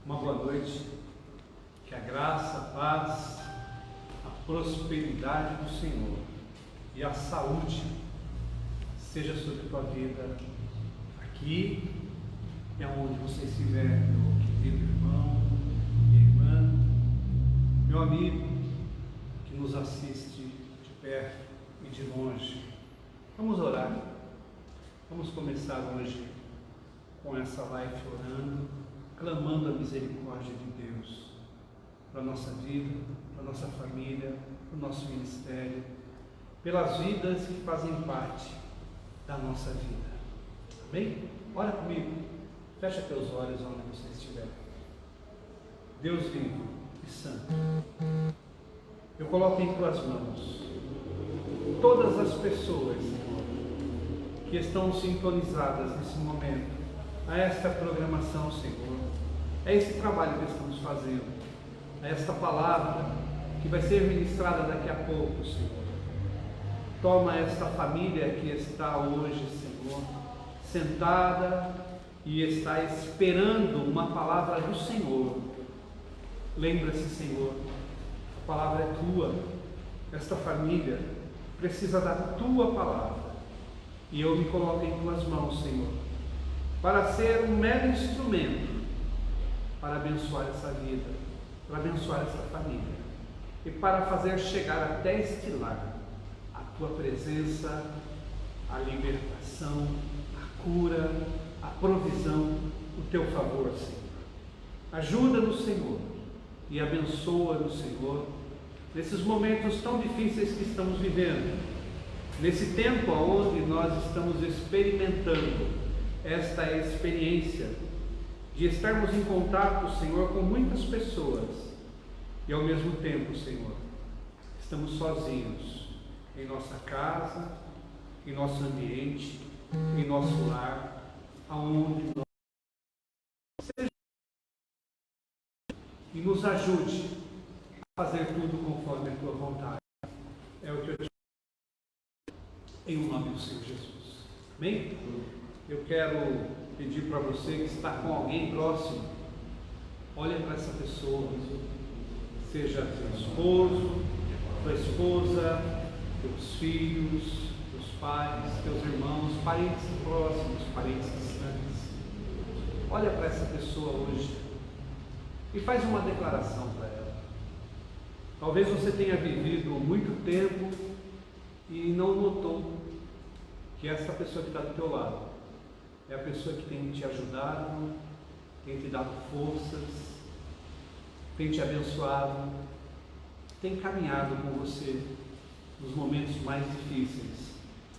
Uma boa noite, que a graça, a paz, a prosperidade do Senhor e a saúde seja sobre a tua vida aqui e aonde você estiver, meu querido irmão, minha irmã, meu amigo que nos assiste de perto e de longe. Vamos orar. Vamos começar hoje com essa live orando, clamando a misericórdia de Deus para a nossa vida, para a nossa família, para o nosso ministério, pelas vidas que fazem parte da nossa vida. Amém? Ora comigo, fecha teus olhos onde você estiver. Deus vivo e santo, eu coloco em tuas mãos todas as pessoas, Senhor, que estão sintonizadas nesse momento a esta programação, Senhor, a esse trabalho que estamos fazendo, a esta palavra que vai ser ministrada daqui a pouco, Senhor. Toma esta família que está hoje, Senhor, sentada e está esperando uma palavra do Senhor. Lembra-se, Senhor, a palavra é tua. Esta família precisa da tua palavra e eu me coloco em tuas mãos, Senhor, para ser um mero instrumento para abençoar essa vida, para abençoar essa família e para fazer chegar até este lar a tua presença, a libertação, a cura, a provisão, o teu favor, Senhor. Ajuda-nos, Senhor, e abençoa-nos, Senhor, nesses momentos tão difíceis que estamos vivendo, nesse tempo onde nós estamos experimentando esta experiência de estarmos em contato, Senhor, com muitas pessoas e ao mesmo tempo, Senhor, estamos sozinhos em nossa casa, em nosso ambiente, em nosso lar, aonde nós e nos ajude a fazer tudo conforme a tua vontade. É o que eu te peço, em nome do Senhor Jesus. Amém? Eu quero pedir para você que está com alguém próximo, olha para essa pessoa, seja teu esposo, tua esposa, teus filhos, teus pais, teus irmãos, parentes próximos, parentes distantes. Olha para essa pessoa hoje e faz uma declaração para ela. Talvez você tenha vivido muito tempo e não notou que essa pessoa que está do teu lado é a pessoa que tem te ajudado, tem te dado forças, tem te abençoado, tem caminhado com você nos momentos mais difíceis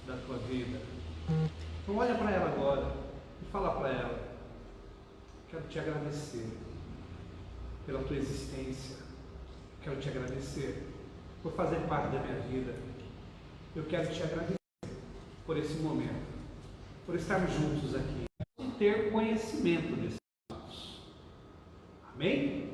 da tua vida. Então olha para ela agora e fala para ela: quero te agradecer pela tua existência, quero te agradecer por fazer parte da minha vida, eu quero te agradecer por esse momento, por estarmos juntos aqui e ter conhecimento desses fatos. Amém?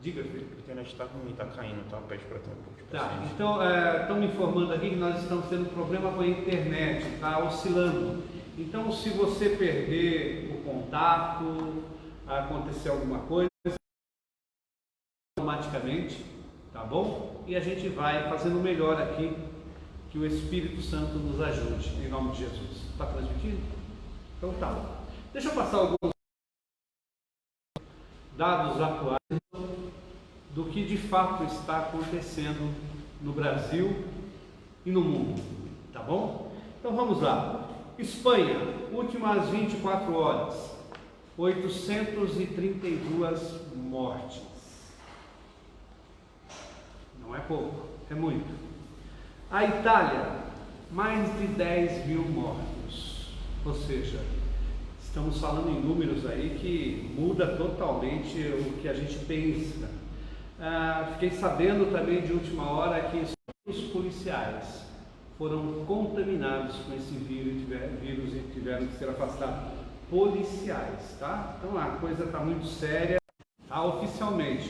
Diga, filho. A internet está ruim, está caindo, tá? Pede para ter um pouco de Tá, paciência. então estão me informando aqui que nós estamos tendo problema com a internet, está oscilando. Então, se você perder o contato, acontecer alguma coisa, automaticamente, tá bom? E a gente vai fazendo o melhor aqui, que o Espírito Santo nos ajude, em nome de Jesus. Está transmitindo? Então tá. Deixa eu passar alguns dados atuais do que de fato está acontecendo no Brasil e no mundo, tá bom? Então vamos lá. Espanha, últimas 24 horas, 832 mortes. Não é pouco, é muito. A Itália, mais de 10 mil mortos, ou seja, estamos falando em números aí que muda totalmente o que a gente pensa. Fiquei sabendo também de última hora que os policiais foram contaminados com esse vírus e tiveram que ser afastados. Policiais, tá? Então a coisa está muito séria, tá? Oficialmente,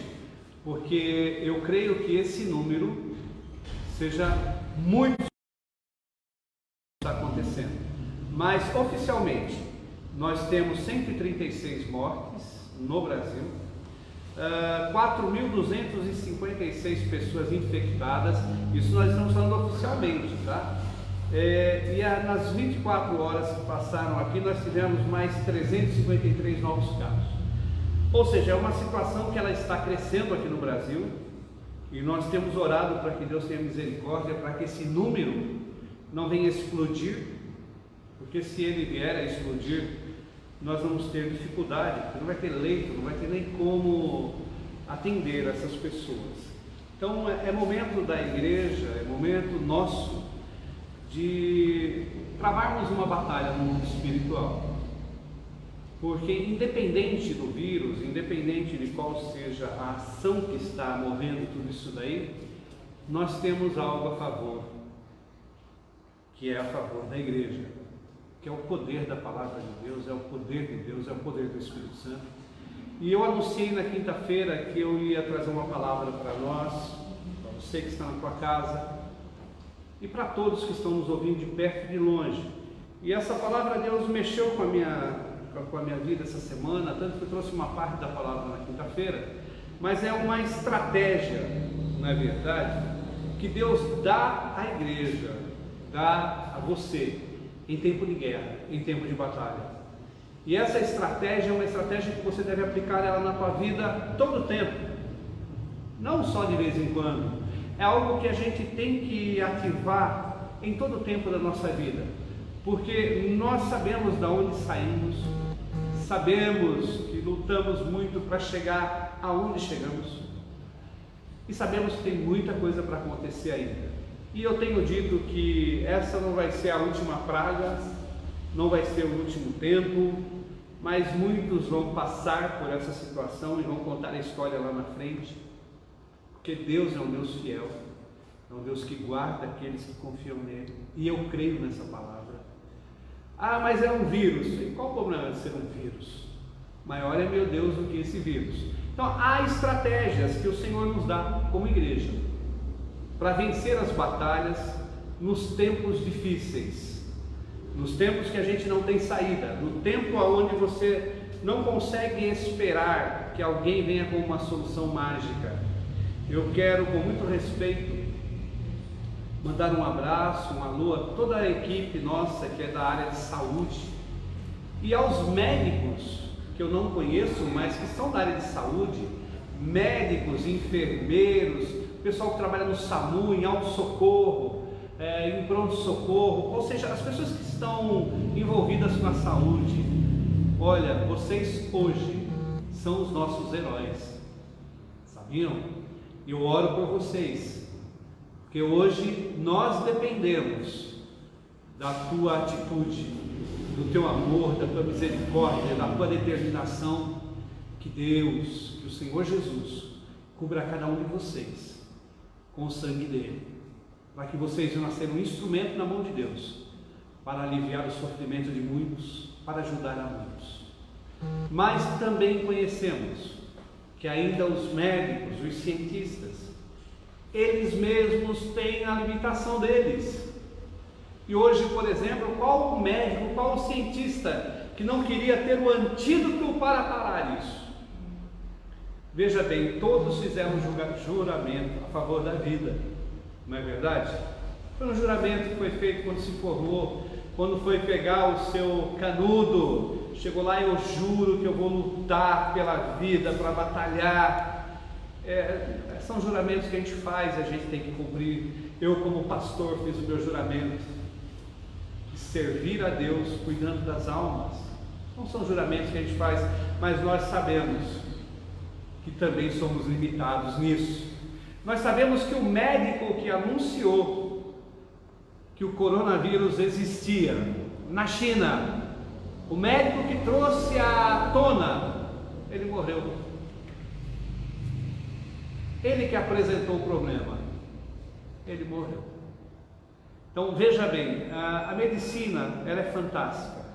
porque eu creio que esse número seja muito está acontecendo, mas oficialmente nós temos 136 mortes no Brasil, 4.256 pessoas infectadas, isso nós estamos falando oficialmente, tá? Nas 24 horas que passaram aqui, nós tivemos mais 353 novos casos. Ou seja, é uma situação que ela está crescendo aqui no Brasil, e nós temos orado para que Deus tenha misericórdia, para que esse número não venha explodir, porque se ele vier a explodir, nós vamos ter dificuldade, porque não vai ter leito, não vai ter nem como atender essas pessoas. Então é momento da igreja, é momento nosso de travarmos uma batalha no mundo espiritual, porque independente do vírus, independente de qual seja a ação que está movendo tudo isso daí, nós temos algo a favor, que é a favor da igreja, que é o poder da palavra de Deus, é o poder de Deus, é o poder do Espírito Santo. E eu anunciei na quinta-feira que eu ia trazer uma palavra para nós, para você que está na tua casa e para todos que estão nos ouvindo de perto e de longe. E essa palavra de Deus mexeu com a minha vida essa semana, tanto que eu trouxe uma parte da palavra na quinta-feira, mas é uma estratégia, não é verdade, que Deus dá à igreja, dá a você, em tempo de guerra, em tempo de batalha. E essa estratégia é uma estratégia que você deve aplicar ela na tua vida todo o tempo, não só de vez em quando. É algo que a gente tem que ativar em todo o tempo da nossa vida, porque nós sabemos de onde saímos, sabemos que lutamos muito para chegar aonde chegamos, e sabemos que tem muita coisa para acontecer ainda. E eu tenho dito que essa não vai ser a última praga, não vai ser o último tempo, mas muitos vão passar por essa situação e vão contar a história lá na frente, porque Deus é um Deus fiel, é um Deus que guarda aqueles que confiam nele, e eu creio nessa palavra. Ah, mas é um vírus. E qual o problema de ser um vírus? Maior é meu Deus do que esse vírus. Então há estratégias que o Senhor nos dá como igreja para vencer as batalhas nos tempos difíceis, nos tempos que a gente não tem saída, no tempo onde você não consegue esperar que alguém venha com uma solução mágica. Eu quero, com muito respeito, mandar um abraço, um alô a toda a equipe nossa que é da área de saúde, e aos médicos que eu não conheço, mas que são da área de saúde, médicos, enfermeiros, pessoal que trabalha no SAMU, em auto-socorro, em pronto-socorro, ou seja, as pessoas que estão envolvidas com a saúde. Olha, vocês hoje são os nossos heróis, sabiam? Eu oro por vocês, porque hoje nós dependemos da tua atitude, do teu amor, da tua misericórdia, da tua determinação. Que Deus, que o Senhor Jesus cubra cada um de vocês com o sangue dele, para que vocês venham a ser um instrumento na mão de Deus, para aliviar o sofrimento de muitos, para ajudar a muitos. Mas também conhecemos que ainda os médicos, os cientistas, eles mesmos têm a limitação deles. E hoje, por exemplo, qual o médico, qual o cientista que não queria ter o antídoto para parar isso? Veja bem, todos fizeram juramento a favor da vida, não é verdade? Foi um juramento que foi feito quando se formou, quando foi pegar o seu canudo, chegou lá: eu juro que eu vou lutar pela vida, para batalhar. São juramentos que a gente faz, a gente tem que cumprir. Eu, como pastor, fiz o meu juramento de servir a Deus cuidando das almas. Não são juramentos que a gente faz, mas nós sabemos que também somos limitados nisso. Nós sabemos que o médico que anunciou que o coronavírus existia na China, o médico que trouxe à tona, ele morreu. Ele que apresentou o problema, ele morreu. Então veja bem, a medicina, ela é fantástica,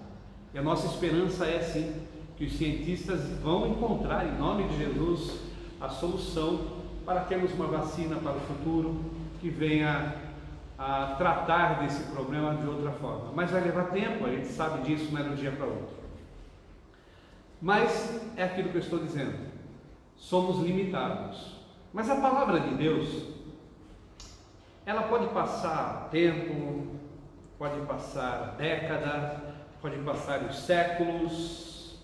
e a nossa esperança é sim que os cientistas vão encontrar, em nome de Jesus, a solução para termos uma vacina para o futuro que venha a tratar desse problema de outra forma. Mas vai levar tempo, a gente sabe disso, não é de um dia para outro. Mas é aquilo que eu estou dizendo, somos limitados. Mas a palavra de Deus, ela pode passar tempo, pode passar década, pode passar os séculos,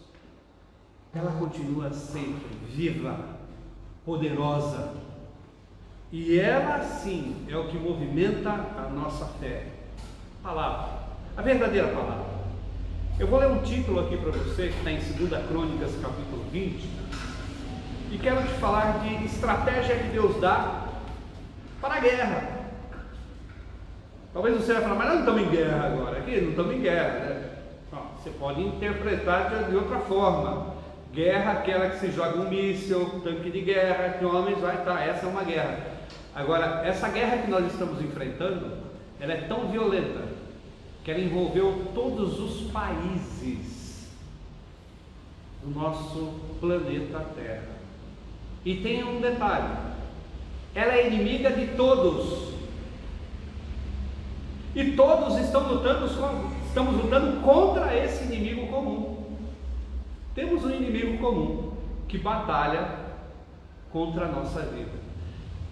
ela continua sempre viva, poderosa, e ela sim é o que movimenta a nossa fé. Palavra, a verdadeira palavra. Eu vou ler um título aqui para você, que está em 2 Crônicas, capítulo 20, e quero te falar de estratégia que Deus dá para a guerra. Talvez você vai falar, mas nós não estamos em guerra agora, aqui não estamos em guerra, né? Não, você pode interpretar de outra forma. Guerra, aquela que se joga um míssil, tanque de guerra, que homens vai estar, essa é uma guerra. Agora, essa guerra que nós estamos enfrentando, ela é tão violenta, que ela envolveu todos os países do nosso planeta Terra. E tem um detalhe, ela é inimiga de todos. E todos estamos lutando contra esse inimigo comum. Temos um inimigo comum que batalha contra a nossa vida.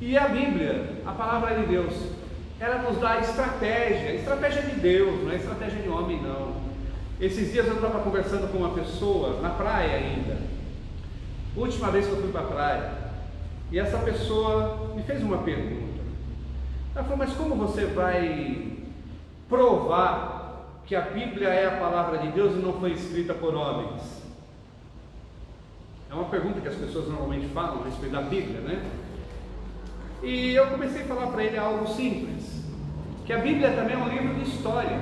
E a Bíblia, a palavra de Deus, ela nos dá estratégia de Deus, não é estratégia de homem não. Esses dias eu estava conversando com uma pessoa, na praia ainda, última vez que eu fui para a praia, e essa pessoa me fez uma pergunta. Ela falou, mas como você vai provar que a Bíblia é a palavra de Deus e não foi escrita por homens? É uma pergunta que as pessoas normalmente falam a respeito da Bíblia, né? E eu comecei a falar para ele algo simples, que a Bíblia também é um livro de história,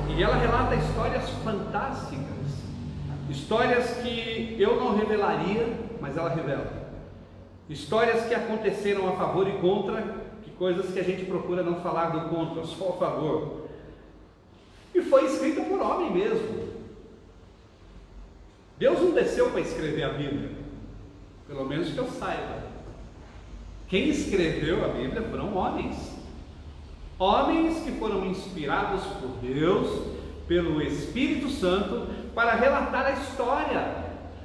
e ela relata histórias fantásticas, histórias que eu não revelaria, mas ela revela, histórias que aconteceram a favor e contra, que coisas que a gente procura não falar do contra, só a favor, e foi escrita por homem mesmo. Deus não desceu para escrever a Bíblia, pelo menos que eu saiba. Quem escreveu a Bíblia foram homens que foram inspirados por Deus, pelo Espírito Santo, para relatar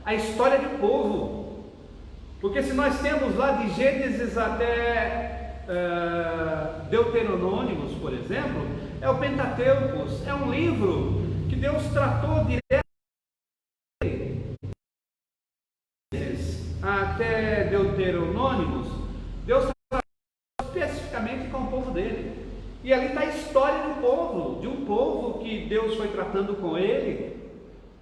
a história do povo. Porque se nós temos lá de Gênesis até Deuteronômicos, por exemplo, é o Pentateuco, é um livro que Deus tratou diretamente até Deuteronômicos. Deus tratou especificamente com o povo dele, e ali está a história do povo, de um povo que Deus foi tratando com ele,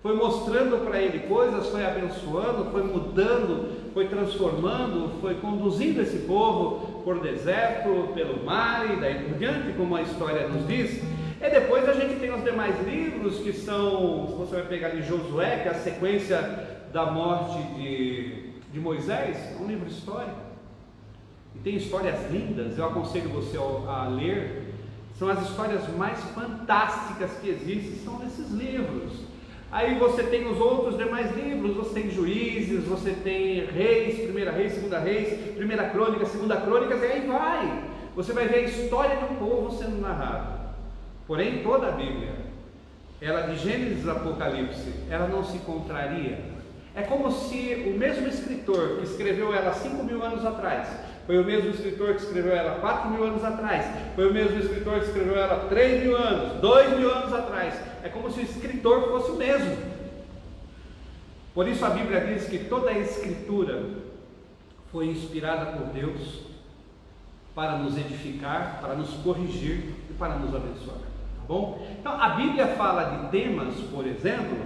foi mostrando para ele coisas, foi abençoando, foi mudando, foi transformando, foi conduzindo esse povo por deserto, pelo mar e daí por diante, como a história nos diz. E depois a gente tem os demais livros que são, se você vai pegar ali Josué, que é a sequência da morte de Moisés, é um livro histórico. E tem histórias lindas, eu aconselho você a ler. São as histórias mais fantásticas que existem, são nesses livros. Aí você tem os outros demais livros, você tem Juízes, você tem Reis, Primeira Reis, Segunda Reis, Primeira Crônica, Segunda Crônicas, e aí vai. Você vai ver a história do povo sendo narrada. Porém, toda a Bíblia, ela de Gênesis a Apocalipse, ela não se contraria. É como se o mesmo escritor que escreveu ela 5.000 anos atrás, foi o mesmo escritor que escreveu ela 4.000 anos atrás, foi o mesmo escritor que escreveu ela 3.000 anos, 2.000 anos atrás. É como se o escritor fosse o mesmo. Por isso a Bíblia diz que toda a escritura foi inspirada por Deus para nos edificar, para nos corrigir e para nos abençoar. Tá bom? Então a Bíblia fala de temas, por exemplo,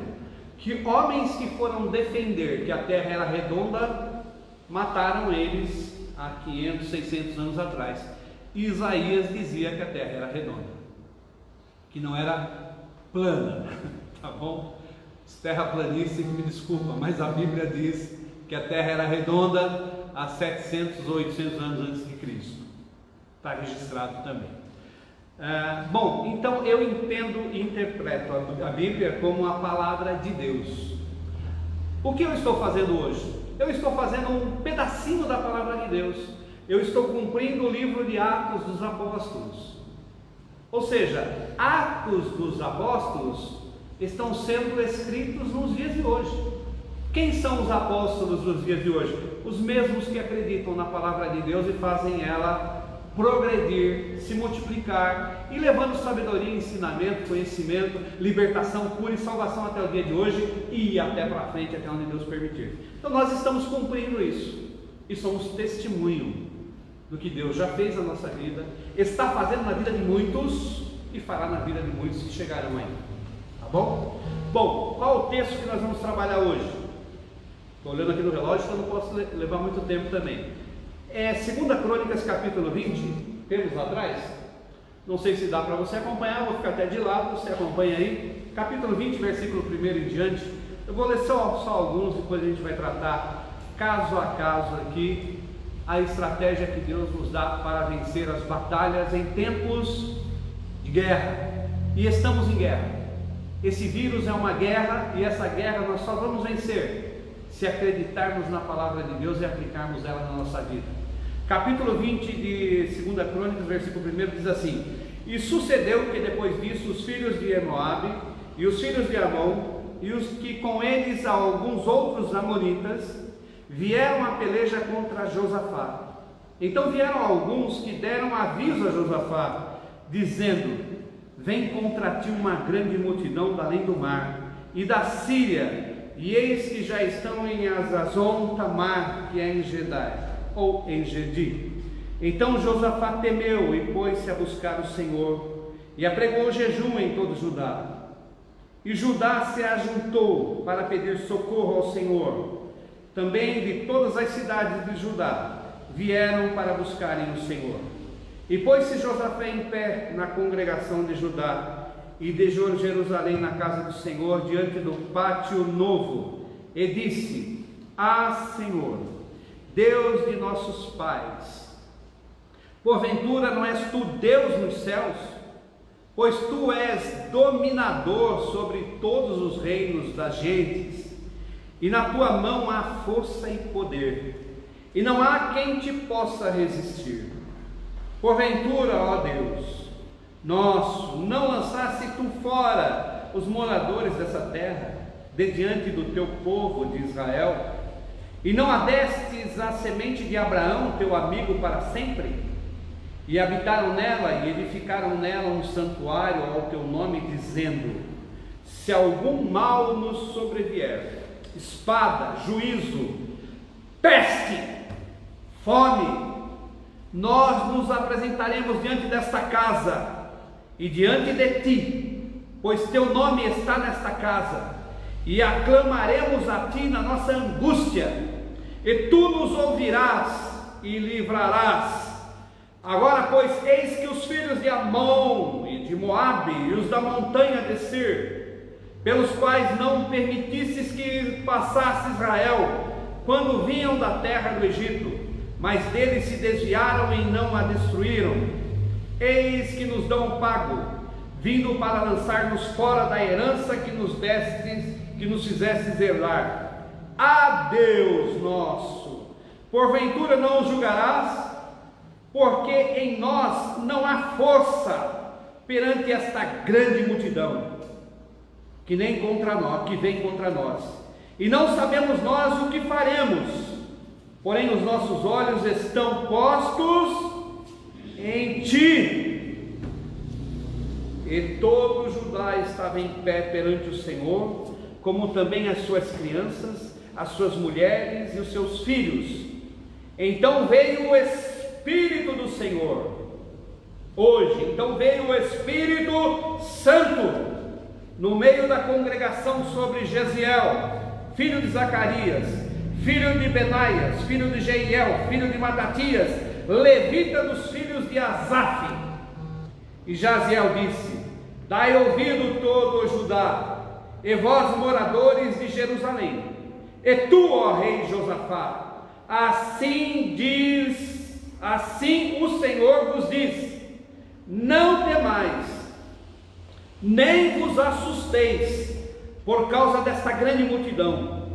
que homens que foram defender que a terra era redonda, mataram eles há 500, 600 anos atrás. E Isaías dizia que a terra era redonda, que não era plana, tá bom? Os terraplanistas me desculpam, mas a Bíblia diz que a terra era redonda há 700 ou 800 anos antes de Cristo. Está registrado também. Bom, então eu entendo e interpreto a Bíblia como a palavra de Deus. O que eu estou fazendo hoje? Eu estou fazendo um pedacinho da palavra de Deus. Eu estou cumprindo o livro de Atos dos Apóstolos. Ou seja, Atos dos Apóstolos estão sendo escritos nos dias de hoje. Quem são os apóstolos dos dias de hoje? Os mesmos que acreditam na palavra de Deus e fazem ela progredir, se multiplicar e levando sabedoria, ensinamento, conhecimento, libertação, cura e salvação até o dia de hoje e até para frente, até onde Deus permitir. Então nós estamos cumprindo isso e somos testemunho do que Deus já fez na nossa vida, está fazendo na vida de muitos e fará na vida de muitos que chegarão ainda. Tá bom? Bom, qual o texto que nós vamos trabalhar hoje? Estou olhando aqui no relógio, então não posso levar muito tempo também. 2 Crônicas capítulo 20, temos lá atrás? Não sei se dá para você acompanhar, vou ficar até de lado, você acompanha aí. Capítulo 20, versículo 1 em diante. Eu vou ler só alguns, depois a gente vai tratar caso a caso aqui a estratégia que Deus nos dá para vencer as batalhas em tempos de guerra. E estamos em guerra. Esse vírus é uma guerra e essa guerra nós só vamos vencer se acreditarmos na palavra de Deus e aplicarmos ela na nossa vida. Capítulo 20 de 2 Crônicas, versículo 1 diz assim: E sucedeu que depois disso os filhos de Moabe e os filhos de Amon e os que com eles alguns outros amonitas vieram a peleja contra Josafá. Então vieram alguns que deram aviso a Josafá, dizendo: Vem contra ti uma grande multidão da além do mar e da Síria, e eis que já estão em Azazon Tamar, que é em Gedai, ou em Gedi. Então Josafá temeu e pôs-se a buscar o Senhor, e apregou jejum em todo Judá. E Judá se ajuntou para pedir socorro ao Senhor. Também de todas as cidades de Judá vieram para buscarem o Senhor. E pôs-se Josafá em pé na congregação de Judá e de Jerusalém na casa do Senhor, diante do pátio novo, e disse: Senhor, Deus de nossos pais, porventura não és tu Deus nos céus? Pois tu és dominador sobre todos os reinos das gentes, e na tua mão há força e poder, e não há quem te possa resistir. Porventura, ó Deus nosso, não lançasse tu fora os moradores dessa terra, de diante do teu povo de Israel, e não adestes a semente de Abraão, teu amigo, para sempre? E habitaram nela e edificaram nela um santuário ao teu nome, dizendo: Se algum mal nos sobrevier, espada, juízo, peste, fome, nós nos apresentaremos diante desta casa e diante de ti, pois teu nome está nesta casa, e aclamaremos a ti na nossa angústia, e tu nos ouvirás e livrarás. Agora, pois, eis que os filhos de Amon e de Moabe e os da montanha de Sir, pelos quais não permitisses que passasse Israel, quando vinham da terra do Egito, mas deles se desviaram e não a destruíram, eis que nos dão pago, vindo para lançar-nos fora da herança que nos destes, que nos fizestes herdar. Deus nosso, porventura não os julgarás? Porque em nós não há força perante esta grande multidão que vem contra nós, e não sabemos nós o que faremos, porém os nossos olhos estão postos em ti. E todo Judá estava em pé perante o Senhor, como também as suas crianças, as suas mulheres e os seus filhos. Então veio o Espírito do Senhor, então veio o Espírito Santo no meio da congregação sobre Jeziel, filho de Zacarias, filho de Benaias, filho de Jeiel, filho de Matatias, levita dos filhos de Asaf. E Jaziel disse: Dai ouvido todo o Judá, e vós moradores de Jerusalém, e tu, ó rei Josafá, assim o Senhor vos diz: não temais, nem vos assusteis por causa desta grande multidão,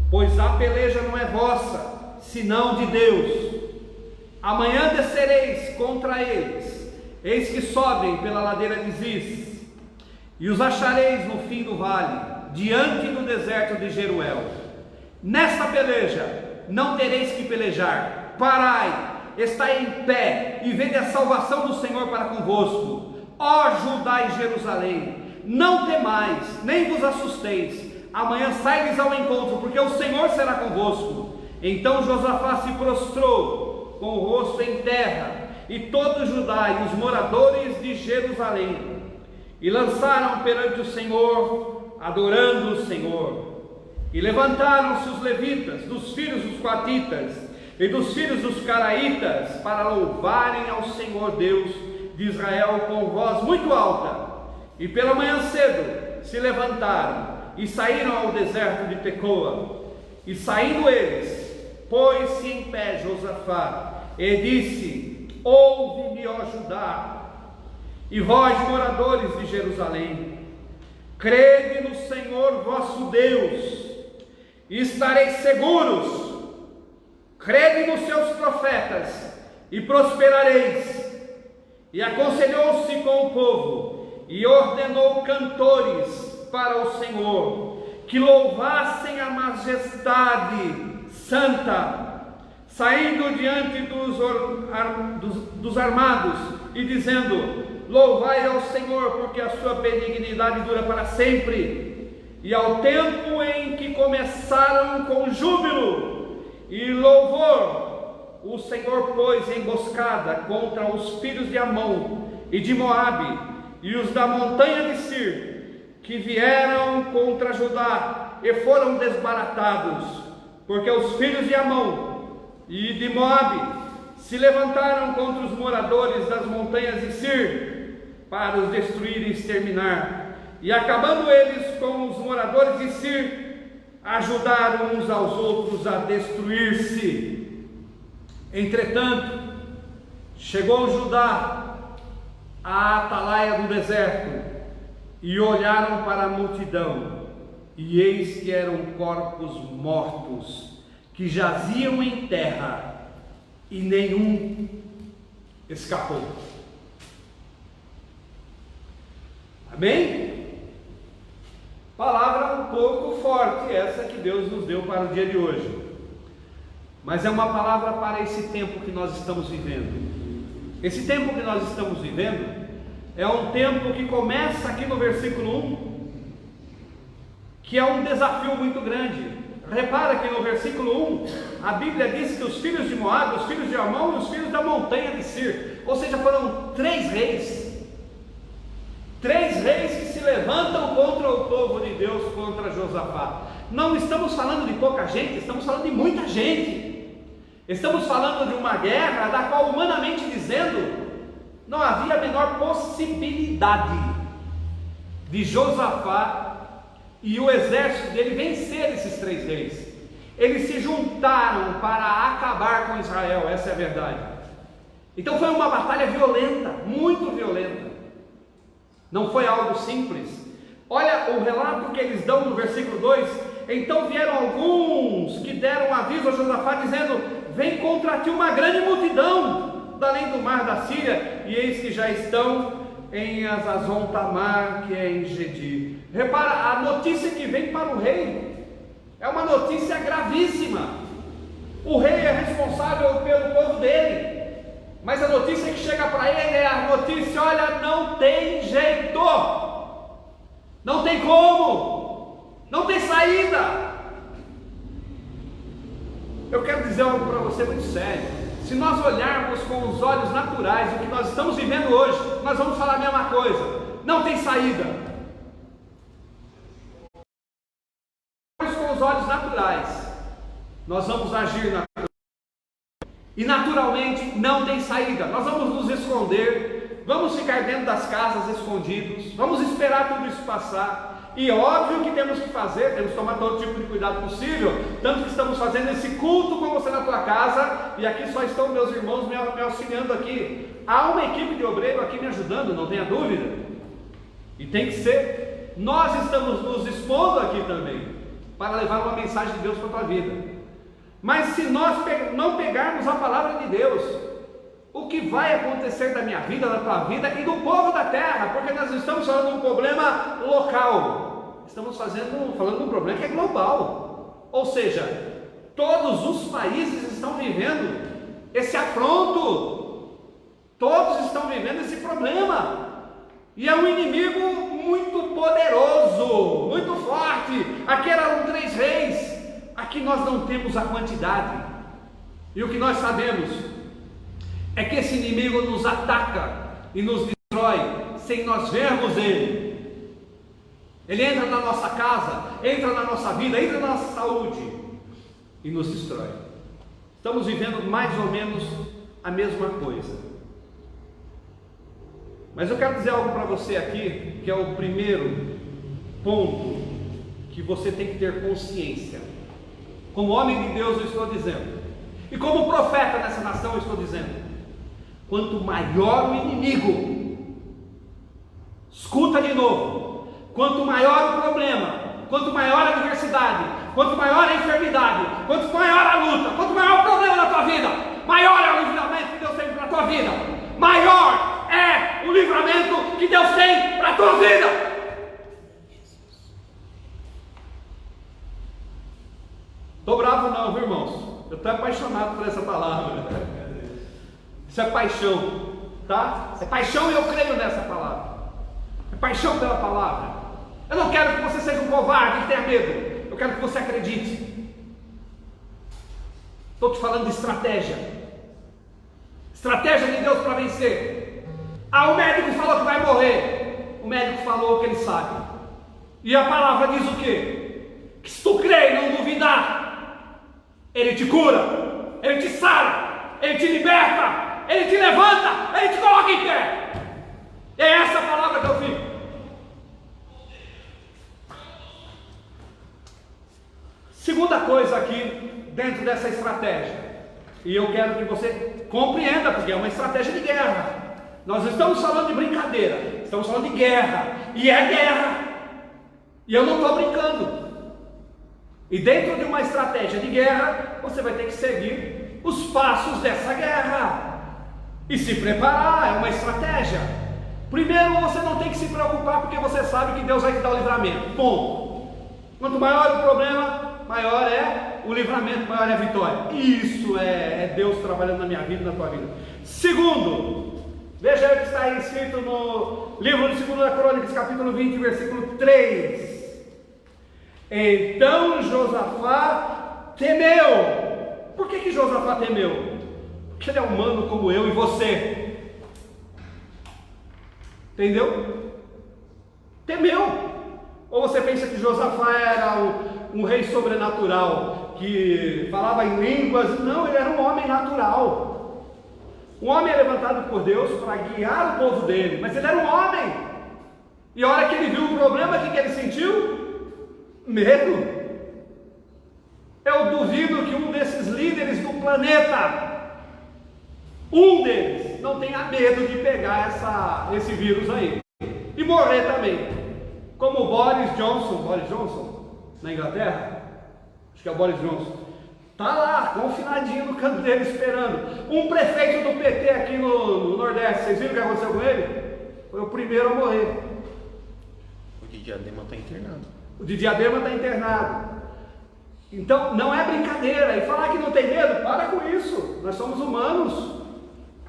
pois a peleja não é vossa, senão de Deus. Amanhã descereis contra eles, eis que sobem pela ladeira de Ziz, e os achareis no fim do vale, diante do deserto de Jeruel. Nesta peleja não tereis que pelejar, parai, estai em pé, e vede a salvação do Senhor para convosco. Ó Judá e Jerusalém, não temais, nem vos assusteis, amanhã sai-lhes ao encontro, porque o Senhor será convosco. Então Josafá se prostrou com o rosto em terra, e todo Judá e os moradores de Jerusalém, e lançaram perante o Senhor, adorando o Senhor. E levantaram-se os levitas, dos filhos dos coatitas e dos filhos dos caraitas, para louvarem ao Senhor Deus de Israel com voz muito alta. E pela manhã cedo se levantaram e saíram ao deserto de Tecoa. E saindo eles, pôs-se em pé Josafá e disse: ouve-me, ó Judá, e vós, moradores de Jerusalém, crede no Senhor vosso Deus, e estareis seguros. Crede nos seus profetas, e prosperareis. E aconselhou-se com o povo, e ordenou cantores para o Senhor, que louvassem a majestade santa, saindo diante dos armados, e dizendo: louvai ao Senhor, porque a sua benignidade dura para sempre. E ao tempo em que começaram com júbilo e louvor, o Senhor pôs emboscada contra os filhos de Amon e de Moabe, e os da montanha de Sir, que vieram contra Judá, e foram desbaratados, porque os filhos de Amon e de Moabe se levantaram contra os moradores das montanhas de Sir, para os destruir e exterminar. E acabando eles com os moradores de Sir, ajudaram uns aos outros a destruir-se. Entretanto, chegou Judá à atalaia do deserto, e olharam para a multidão, e eis que eram corpos mortos, que jaziam em terra, e nenhum escapou. Amém? Palavra um pouco forte essa que Deus nos deu para o dia de hoje, mas é uma palavra para esse tempo que nós estamos vivendo. Esse tempo que nós estamos vivendo é um tempo que começa aqui no versículo 1, que é um desafio muito grande. Repara que no versículo 1 a Bíblia diz que os filhos de Moabe, os filhos de Amon e os filhos da montanha de Sir, ou seja, foram três reis que se levantam contra o povo de Deus, contra Josafá. Não estamos falando de pouca gente, estamos falando de muita gente. Estamos falando de uma guerra da qual, humanamente dizendo, não havia a menor possibilidade de Josafá e o exército dele vencer esses três reis. Eles se juntaram para acabar com Israel, essa é a verdade. Então foi uma batalha violenta, muito violenta. Não foi algo simples. Olha o relato que eles dão no versículo 2: então vieram alguns que deram aviso a Josafá, dizendo: vem contra ti uma grande multidão da além do mar da Síria, e eis que já estão em Azazon Tamar, que é em Gedi. Repara, a notícia que vem para o rei é uma notícia gravíssima. O rei é responsável pelo povo dele, mas a notícia que chega para ele é a notícia: olha, não tem jeito, não tem como, não tem saída. Eu quero dizer algo para você muito sério. Se nós olharmos com os olhos naturais o que nós estamos vivendo hoje, nós vamos falar a mesma coisa: não tem saída. Com os olhos naturais, nós vamos agir naturalmente. E naturalmente não tem saída. Nós vamos nos esconder, vamos ficar dentro das casas escondidos, vamos esperar tudo isso passar. E óbvio que temos que fazer, temos que tomar todo tipo de cuidado possível, tanto que estamos fazendo esse culto com você na tua casa, e aqui só estão meus irmãos me auxiliando aqui. Há uma equipe de obreiro aqui me ajudando, não tenha dúvida, e tem que ser. Nós estamos nos expondo aqui também, para levar uma mensagem de Deus para a tua vida. Mas se nós não pegarmos a palavra de Deus, o que vai acontecer da minha vida, da tua vida e do povo da terra, porque nós estamos falando de um problema local, estamos falando de um problema que é global, ou seja, todos os países estão vivendo esse afronto, todos estão vivendo esse problema, e é um inimigo muito poderoso, muito forte. Aqui eram 3 reis, aqui nós não temos a quantidade, e o que nós sabemos é que esse inimigo nos ataca e nos destrói sem nós vermos ele. Ele entra na nossa casa, entra na nossa vida, entra na nossa saúde e nos destrói. Estamos vivendo mais ou menos a mesma coisa. Mas eu quero dizer algo para você aqui, que é o primeiro ponto que você tem que ter consciência. Como homem de Deus eu estou dizendo, e como profeta nessa nação eu estou dizendo: quanto maior o inimigo, escuta de novo, quanto maior o problema, quanto maior a adversidade, quanto maior a enfermidade, quanto maior a luta, quanto maior o problema da tua vida, maior é o livramento que Deus tem para a tua vida, maior é o livramento que Deus tem para a tua vida. Estou bravo não, viu, irmãos? Eu estou apaixonado por essa palavra. Isso é paixão, tá? É paixão e eu creio nessa palavra. É paixão pela palavra. Eu não quero que você seja um covarde, que tenha medo. Eu quero que você acredite. Estou te falando de estratégia. Estratégia de Deus para vencer. O médico falou que vai morrer. O médico falou que ele sabe. E a palavra diz o quê? Que se tu crer e não duvidar, Ele te cura, Ele te sara, Ele te liberta, Ele te levanta, Ele te coloca em pé. É essa a palavra que eu fico. Segunda coisa aqui, dentro dessa estratégia, e eu quero que você compreenda, porque é uma estratégia de guerra. Nós estamos falando de brincadeira, estamos falando de guerra, e é guerra, e eu não estou brincando. E dentro de uma estratégia de guerra, você vai ter que seguir os passos dessa guerra e se preparar. É uma estratégia. Primeiro, você não tem que se preocupar, porque você sabe que Deus vai te dar o livramento. Ponto. Quanto maior o problema, maior é o livramento, maior é a vitória. Isso é Deus trabalhando na minha vida e na tua vida. Segundo, veja o que está aí escrito no livro de 2 Crônicas, capítulo 20, versículo 3. Então Josafá temeu. Por que Josafá temeu? Porque ele é humano como eu e você. Entendeu? Temeu. Ou você pensa que Josafá era um rei sobrenatural, que falava em línguas? Não, ele era um homem natural. Um homem é levantado por Deus para guiar o povo dele, mas ele era um homem. E a hora que ele viu o problema, o que ele sentiu? Medo. Eu duvido que um desses líderes do planeta, um deles, não tenha medo de pegar esse vírus aí e morrer também, como Boris Johnson, na Inglaterra, acho que é o Boris Johnson, está lá, confinadinho no canto dele esperando. Um prefeito do PT aqui no Nordeste, vocês viram o que aconteceu com ele? Foi o primeiro a morrer. O de Diadema está internado. O de Diadema está internado. Então não é brincadeira. E falar que não tem medo, para com isso. Nós somos humanos.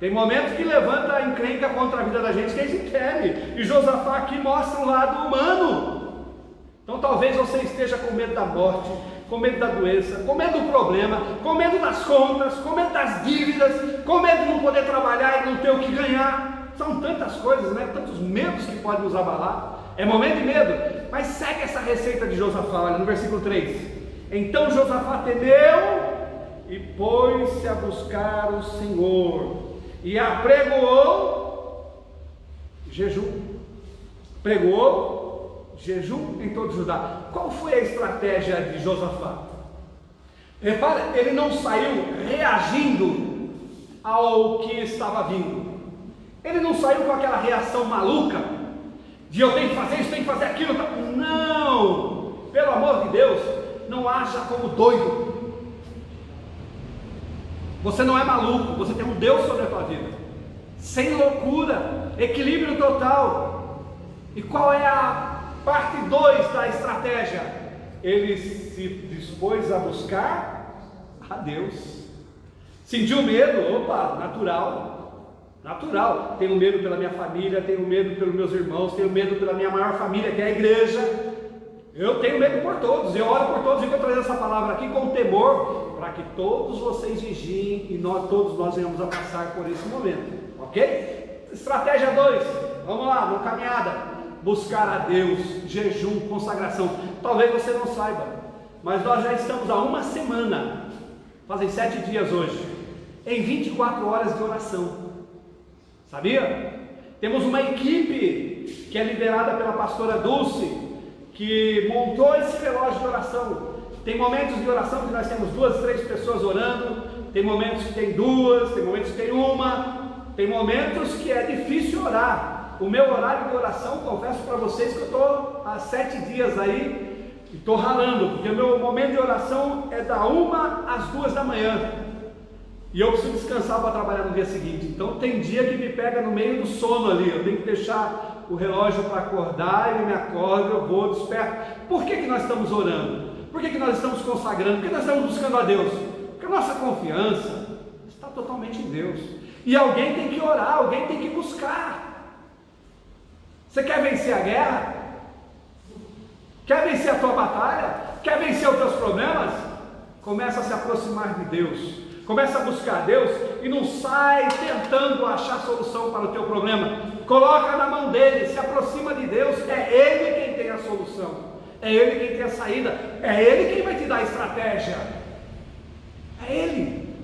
Tem momentos que levanta a encrenca contra a vida da gente que a gente teme. E Josafá aqui mostra um lado humano. Então talvez você esteja com medo da morte, com medo da doença, com medo do problema, com medo das contas, com medo das dívidas, com medo de não poder trabalhar e não ter o que ganhar. São tantas coisas, né? Tantos medos que podem nos abalar. É momento de medo, mas segue essa receita de Josafá, olha no versículo 3. Então Josafá temeu e pôs-se a buscar o Senhor e apregoou jejum. Pregoou jejum em todo Judá. Qual foi a estratégia de Josafá? Repara, ele não saiu reagindo ao que estava vindo. Ele não saiu com aquela reação maluca de eu tenho que fazer isso, tenho que fazer aquilo. Não, pelo amor de Deus, não haja como doido. Você não é maluco, você tem um Deus sobre a tua vida. Sem loucura, equilíbrio total. E qual é a parte 2 da estratégia? Ele se dispôs a buscar a Deus. Sentiu medo? Opa, natural. Tenho medo pela minha família, tenho medo pelos meus irmãos, tenho medo pela minha maior família, que é a igreja. Eu tenho medo por todos, eu oro por todos, e vou trazer essa palavra aqui com temor, para que todos vocês vigiem e todos nós venhamos a passar por esse momento, ok? Estratégia 2, vamos lá, uma caminhada, buscar a Deus, jejum, consagração. Talvez você não saiba, mas nós já estamos há uma semana, fazem 7 dias hoje, em 24 horas de oração, sabia? Temos uma equipe que é liderada pela pastora Dulce, que montou esse relógio de oração. Tem momentos de oração que nós temos 2, 3 pessoas orando, tem momentos que tem 2, tem momentos que tem 1, tem momentos que é difícil orar. O meu horário de oração, confesso para vocês que eu estou há 7 dias aí e estou ralando, porque o meu momento de oração é da 1 às 2 da manhã, e eu preciso descansar para trabalhar no dia seguinte. Então tem dia que me pega no meio do sono ali, eu tenho que deixar o relógio para acordar, ele me acorda, eu vou, desperto. Por que nós estamos orando? Por que nós estamos consagrando? Por que nós estamos buscando a Deus? Porque a nossa confiança está totalmente em Deus, e alguém tem que orar, alguém tem que buscar. Você quer vencer a guerra? Quer vencer a tua batalha? Quer vencer os teus problemas? Começa a se aproximar de Deus, começa a buscar Deus, e não sai tentando achar solução para o teu problema. Coloca na mão dele, se aproxima de Deus. É ele quem tem a solução, é ele quem tem a saída, é ele quem vai te dar a estratégia, é ele.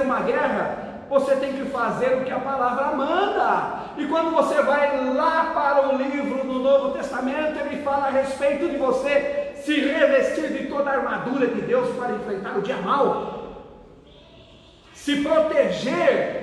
Uma guerra, você tem que fazer o que a palavra manda. E quando você vai lá para o livro do Novo Testamento, ele fala a respeito de você se revestir de toda a armadura de Deus para enfrentar o dia mau, se proteger,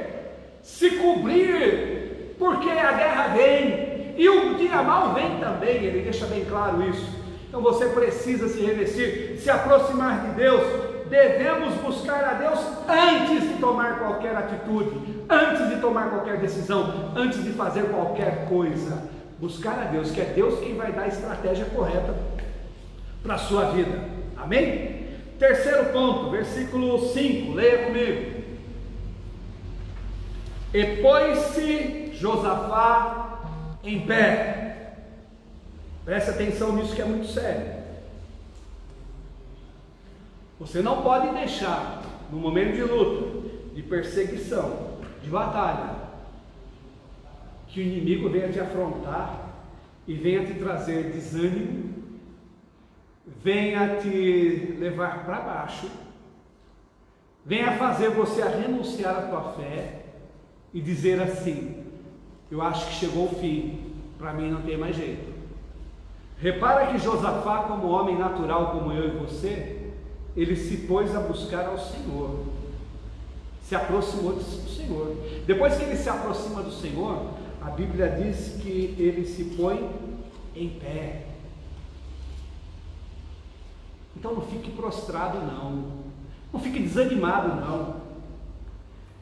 se cobrir, porque a guerra vem e o dia mau vem também. Ele deixa bem claro isso. Então você precisa se revestir, se aproximar de Deus. Devemos buscar a Deus antes de tomar qualquer atitude, antes de tomar qualquer decisão, antes de fazer qualquer coisa. Buscar a Deus, que é Deus quem vai dar a estratégia correta para a sua vida. Amém? Terceiro ponto, versículo 5, leia comigo. E pôs-se Josafá em pé. Preste atenção nisso, que é muito sério. Você não pode deixar, no momento de luta, de perseguição, de batalha, que o inimigo venha te afrontar e venha te trazer desânimo, venha te levar para baixo, venha fazer você a renunciar à tua fé e dizer assim: eu acho que chegou o fim, para mim não tem mais jeito. Repara que Josafá, como homem natural como eu e você, ele se pôs a buscar ao Senhor, se aproximou do Senhor. Depois que ele se aproxima do Senhor, a Bíblia diz que ele se põe em pé. Então não fique prostrado não fique desanimado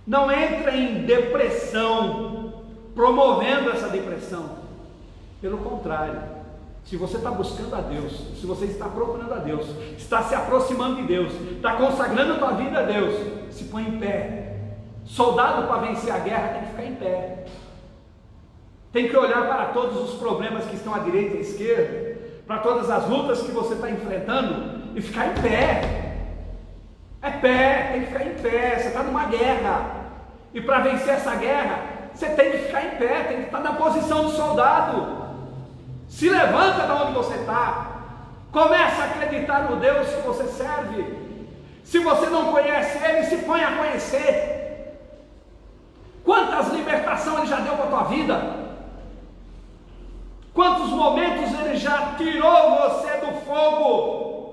não entre em depressão, promovendo essa depressão. Pelo contrário, se você está buscando a Deus, se você está procurando a Deus, está se aproximando de Deus, está consagrando a tua vida a Deus, se põe em pé. Soldado, para vencer a guerra, tem que ficar em pé, tem que olhar para todos os problemas que estão à direita e à esquerda, para todas as lutas que você está enfrentando, e ficar em pé. É pé, tem que ficar em pé. Você está numa guerra, e para vencer essa guerra, você tem que ficar em pé, tem que estar na posição de soldado. Se levanta da onde você está, começa a acreditar no Deus que você serve. Se você não conhece Ele, se põe a conhecer. Quantas libertações Ele já deu para a tua vida? Quantos momentos Ele já tirou você do fogo?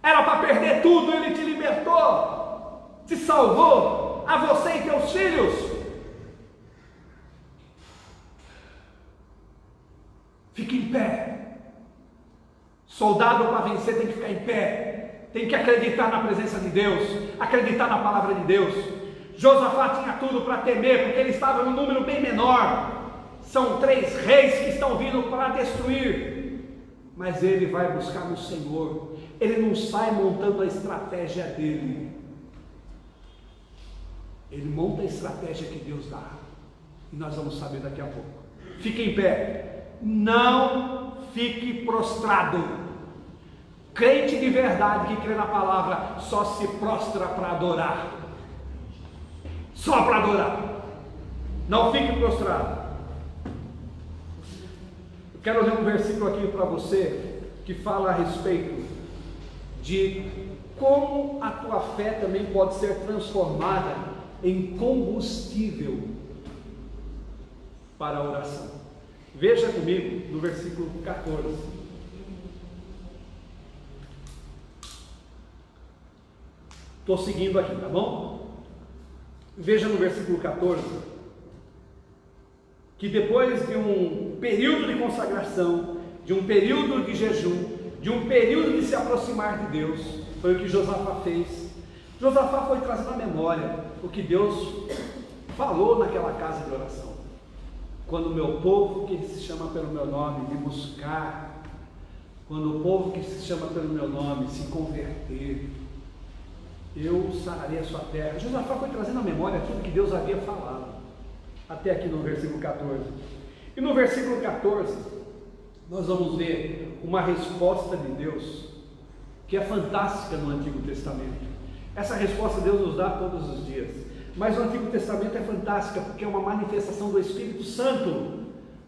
Era para perder tudo, Ele te libertou, te salvou, a você e teus filhos. Fique em pé. Soldado, para vencer, tem que ficar em pé. tem que acreditar na presença de Deus, acreditar na palavra de Deus. Josafá tinha tudo para temer, porque ele estava num número bem menor. São 3 reis que estão vindo para destruir, mas ele vai buscar no Senhor. Ele não sai montando a estratégia dele, ele monta a estratégia que Deus dá, e nós vamos saber daqui a pouco. Fique em pé, não fique prostrado. Crente de verdade que crê na palavra só se prostra para adorar, só para adorar. Não fique prostrado. Eu quero ler um versículo aqui para você que fala a respeito de como a tua fé também pode ser transformada em combustível para a oração. Veja comigo no versículo 14. Estou seguindo aqui, tá bom? Veja no versículo 14, que depois de um período de consagração, de um período de jejum, de um período de se aproximar de Deus, foi o que Josafá fez. Josafá foi trazendo à memória o que Deus falou naquela casa de oração. Quando o meu povo que se chama pelo meu nome me buscar, quando o povo que se chama pelo meu nome se converter, eu sararei a sua terra. Josafá foi trazendo à memória tudo que Deus havia falado, até aqui no versículo 14. E no versículo 14, nós vamos ver uma resposta de Deus, que é fantástica no Antigo Testamento. Essa resposta Deus nos dá todos os dias, mas o Antigo Testamento é fantástica, porque é uma manifestação do Espírito Santo,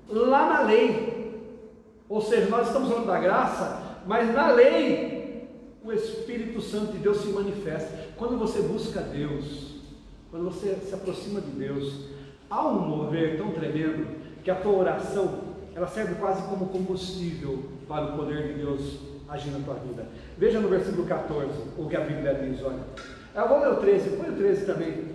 lá na lei. Ou seja, nós estamos falando da graça, mas na lei, o Espírito Santo de Deus se manifesta. Quando você busca Deus, quando você se aproxima de Deus, há um mover tão tremendo, que a tua oração, ela serve quase como combustível para o poder de Deus agir na tua vida. Veja no versículo 14, o que a Bíblia diz, olha. Eu vou ler o 13, põe o 13 também.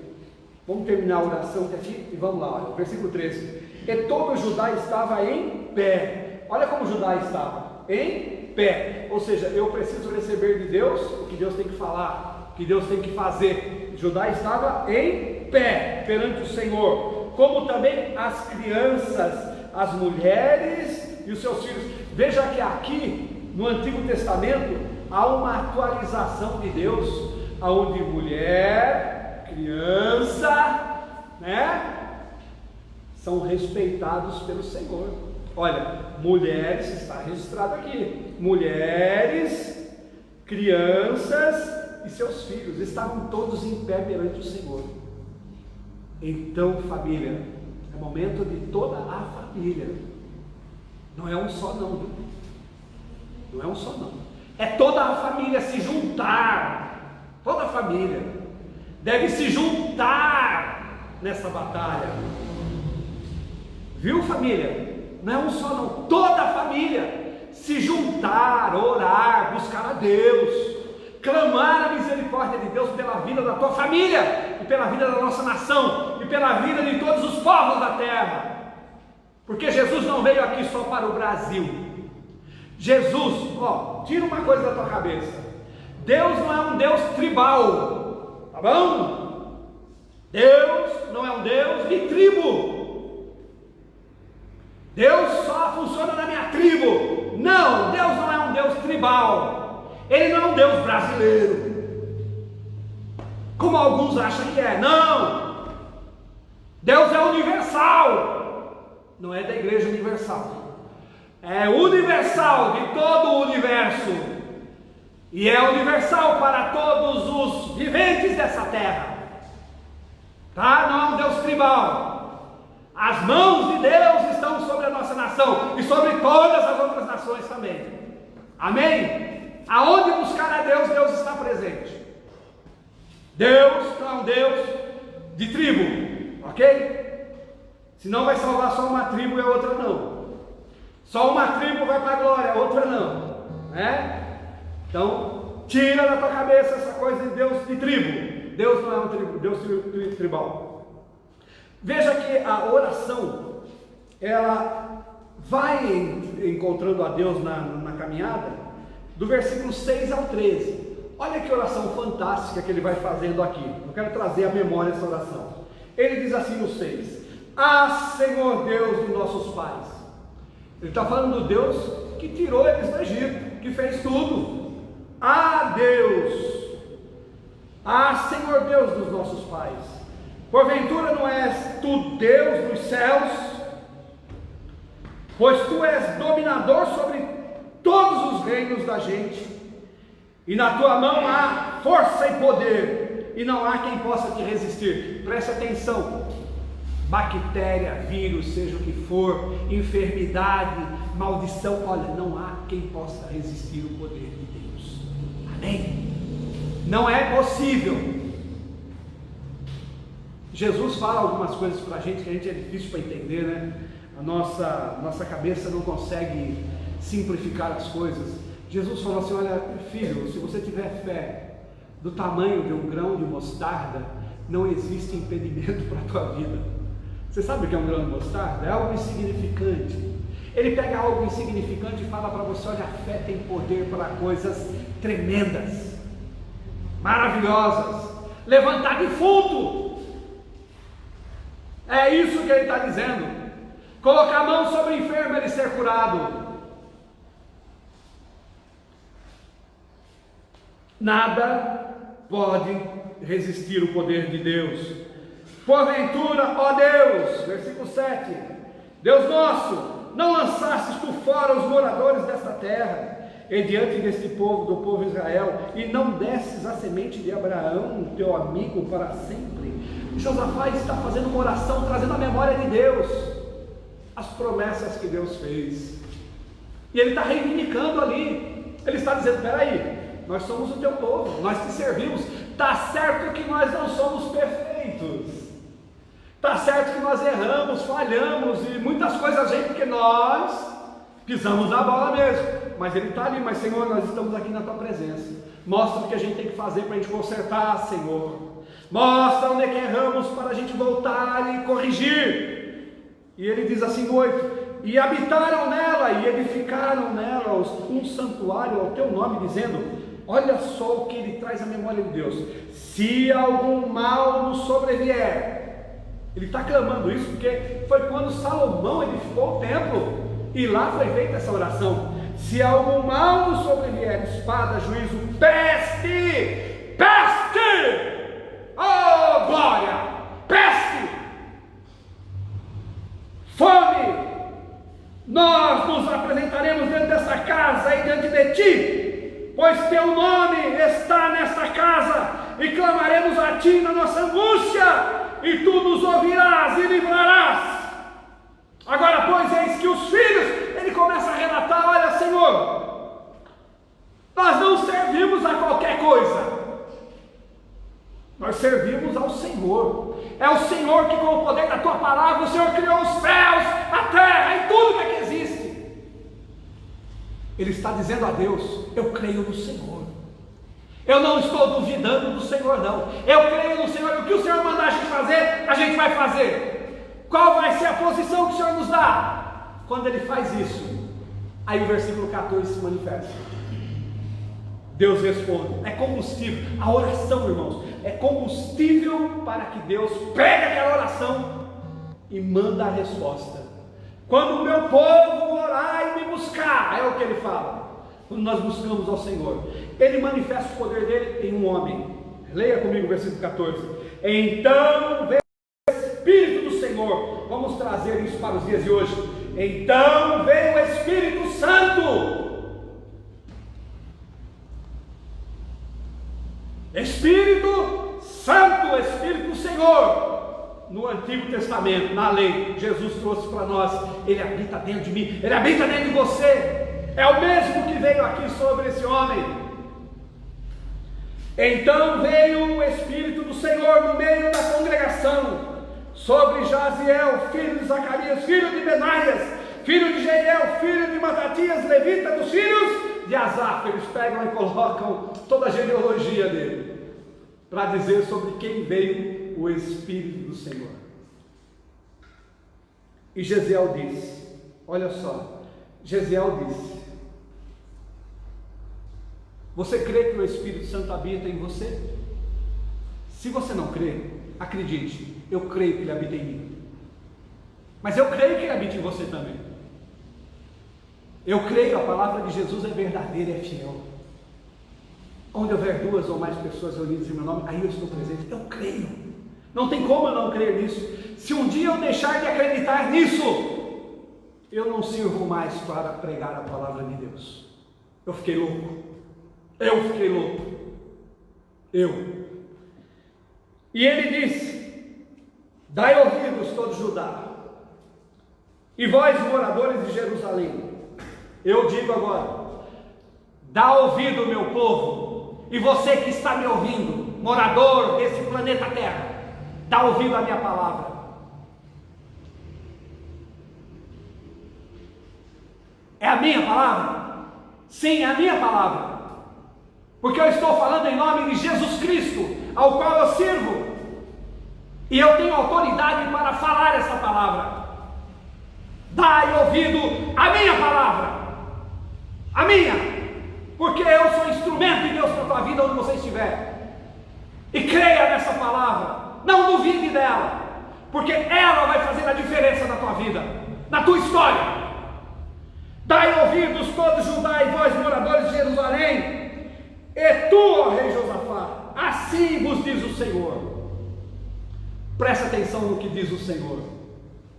Vamos terminar a oração aqui e vamos lá, olha, versículo 13. E todo Judá estava em pé. Olha como Judá estava, em pé. Ou seja, eu preciso receber de Deus o que Deus tem que falar, o que Deus tem que fazer. Judá estava em pé perante o Senhor, como também as crianças, as mulheres e os seus filhos. Veja que aqui no Antigo Testamento há uma atualização de Deus, aonde mulher, criança, são respeitados pelo Senhor. Olha, mulheres, está registrado aqui, mulheres, crianças e seus filhos estavam todos em pé perante o Senhor. Então, família, é momento de toda a família. Não é um só não, não é um só não. É toda a família se juntar. Toda a família deve se juntar nessa batalha. Viu, família? Não é um só não. Toda a família se juntar, orar, buscar a Deus, clamar a misericórdia de Deus pela vida da tua família, e pela vida da nossa nação, e pela vida de todos os povos da terra. Porque Jesus não veio aqui só para o Brasil. Jesus, tira uma coisa da tua cabeça: Deus não é um Deus tribal, tá bom? Deus não é um Deus de tribo. Deus só funciona na minha tribo. Não, Deus não é um Deus tribal. Ele não é um Deus brasileiro, como alguns acham que é. Não, Deus é universal. Não é da igreja universal, é universal, de todo o universo, e é universal para todos os viventes dessa terra, tá? Não é um Deus tribal. As mãos de Deus estão sobre a nossa nação e sobre todas as outras nações também. Amém? Aonde buscar a Deus, Deus está presente. Deus não é um Deus de tribo, ok? Senão vai salvar só uma tribo e a outra não. Só uma tribo vai para a glória, a outra não, né? Então, tira da tua cabeça essa coisa de Deus de tribo. Deus não é um tribo, Deus tribal. Veja que a oração, ela vai encontrando a Deus na caminhada, do versículo 6 ao 13. Olha que oração fantástica que ele vai fazendo aqui. Eu quero trazer à memória essa oração. Ele diz assim no 6: Ah, Senhor Deus de nossos pais. Ele está falando do Deus que tirou eles do Egito, que fez tudo. Ah, Deus. Ah, Senhor Deus dos nossos pais. Porventura não és tu Deus dos céus? Pois tu és dominador sobre todos os reinos da gente, e na tua mão há força e poder, e não há quem possa te resistir. Preste atenção: bactéria, vírus, seja o que for, enfermidade, maldição, olha, não há quem possa resistir o poder de Deus. Amém? Não é possível. Jesus fala algumas coisas para a gente que é difícil para entender, né? A nossa cabeça não consegue simplificar as coisas. Jesus falou assim: olha, filho, se você tiver fé do tamanho de um grão de mostarda, não existe impedimento para a tua vida. Você sabe o que é um grão de mostarda? É algo insignificante. Ele pega algo insignificante e fala para você: olha, a fé tem poder para coisas tremendas, maravilhosas, levantar defunto. É isso que ele está dizendo. Colocar a mão sobre o enfermo e ele ser curado. Nada pode resistir o poder de Deus. Porventura, ó Deus, versículo 7, Deus nosso, não lançastes tu fora os moradores desta terra, e diante deste povo, do povo Israel, e não desses a semente de Abraão, teu amigo, para sempre. Josafá está fazendo uma oração, trazendo a memória de Deus, as promessas que Deus fez, e ele está reivindicando ali. Ele está dizendo: peraí, nós somos o teu povo, nós te servimos. Está certo que nós não somos perfeitos, está certo que nós erramos, falhamos e muitas coisas a gente, porque nós pisamos na bola mesmo, mas ele está ali. Mas Senhor, nós estamos aqui na tua presença, mostra o que a gente tem que fazer para a gente consertar, Senhor, mostra onde é que erramos para a gente voltar e corrigir. E ele diz assim no 8: e habitaram nela e edificaram nela um santuário ao teu nome, dizendo, olha só o que ele traz à memória de Deus: se algum mal nos sobrevier. Ele está clamando isso porque foi quando Salomão edificou o templo, e lá foi feita essa oração: se algum mal nos sobrevier, espada, juízo, peste, peste, oh glória, peste, fome, nós nos apresentaremos dentro dessa casa e diante de ti, pois teu nome está nesta casa, e clamaremos a ti na nossa angústia, e tu nos ouvirás e livrarás. Agora, pois, eis que os filhos, ele começa a relatar: olha, Senhor, nós não servimos a qualquer coisa, nós servimos ao Senhor. É o Senhor que, com o poder da tua palavra, o Senhor criou os céus, a terra e tudo que existe. Ele está dizendo a Deus: eu creio no Senhor, eu não estou duvidando do Senhor, não, eu creio no Senhor, e o que o Senhor mandar a gente fazer, a gente vai fazer. Qual vai ser a posição que o Senhor nos dá? Quando ele faz isso, aí o versículo 14 se manifesta. Deus responde. É combustível. A oração, irmãos, é combustível para que Deus pegue aquela oração e manda a resposta. Quando o meu povo orar e me buscar, é o que ele fala. Quando nós buscamos ao Senhor, ele manifesta o poder dele em um homem. Leia comigo o versículo 14. Então veio o Espírito do Senhor. Vamos trazer isso para os dias de hoje. Então veio o Espírito Santo. Espírito Santo, Espírito do Senhor. No Antigo Testamento, na lei, Jesus trouxe para nós: ele habita dentro de mim, ele habita dentro de você. É o mesmo que veio aqui sobre esse homem. Então veio o Espírito do Senhor no meio da congregação sobre Jaziel, filho de Zacarias, filho de Benaias, filho de Jeiel, filho de Matatias, levita, dos filhos de Asaf. Eles pegam e colocam toda a genealogia dele para dizer sobre quem veio o Espírito do Senhor. E Jesiel disse, olha só, Jesiel disse: Você crê que o Espírito Santo habita em você? Se você não crê, acredite, eu creio que ele habita em mim. Mas eu creio que ele habita em você também. Eu creio, a palavra de Jesus é verdadeira, é fiel. Onde houver 2 ou mais pessoas reunidas em meu nome, aí eu estou presente. Eu creio. Não tem como eu não crer nisso. Se um dia eu deixar de acreditar nisso, eu não sirvo mais para pregar a palavra de Deus. Eu fiquei louco. E ele disse: dai ouvidos todo Judá, e vós moradores de Jerusalém. Eu digo agora: dá ouvido, meu povo, e você que está me ouvindo, morador desse planeta Terra, dá ouvido à minha palavra. É a minha palavra? Sim, é a minha palavra, porque eu estou falando em nome de Jesus Cristo, ao qual eu sirvo, e eu tenho autoridade para falar essa palavra. Dai ouvido à minha palavra, a minha, porque eu sou instrumento de Deus para a tua vida onde você estiver. E creia nessa palavra, não duvide dela, porque ela vai fazer a diferença na tua vida, na tua história. Dai ouvidos todo Judá e vós moradores de Jerusalém, e tu, ó rei Josafá, assim vos diz o Senhor. Presta atenção no que diz o Senhor.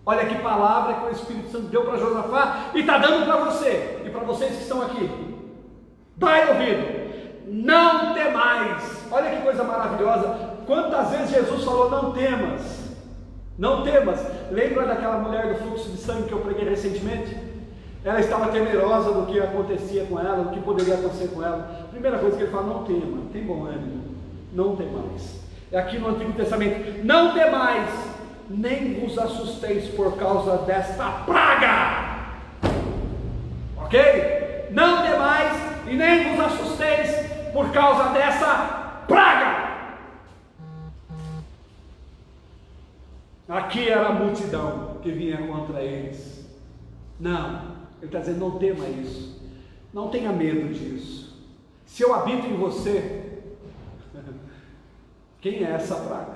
Olha que palavra que o Espírito Santo deu para Josafá e está dando para você e para vocês que estão aqui. Dai ouvido, não temais. Olha que coisa maravilhosa. Quantas vezes Jesus falou: não temas, não temas. Lembra daquela mulher do fluxo de sangue que eu preguei recentemente? Ela estava temerosa do que acontecia com ela, do que poderia acontecer com ela. A primeira coisa que ele fala: não tema, tem bom ânimo, não temais. É aqui no Antigo Testamento: não temais, nem vos assusteis por causa desta praga. Ok? Não temais e nem vos assusteis por causa dessa praga. Aqui era a multidão que vinha contra eles. Não. Ele está dizendo: não tema isso, não tenha medo disso. Se eu habito em você, quem é essa praga?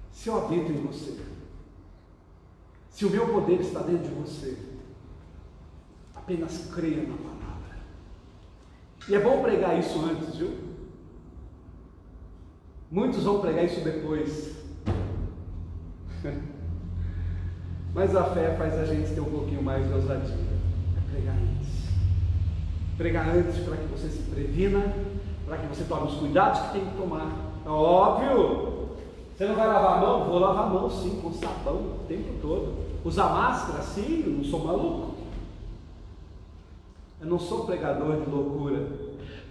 Se eu habito em você, se o meu poder está dentro de você, apenas creia na palavra. E é bom pregar isso antes, viu? Muitos vão pregar isso depois. Mas a fé faz a gente ter um pouquinho mais de ousadia. Pregar antes. Pregar antes para que você se previna, para que você tome os cuidados que tem que tomar. É óbvio. Você não vai lavar a mão? Vou lavar a mão sim, com sabão o tempo todo. Usar máscara? Sim, eu não sou maluco. Eu não sou pregador de loucura.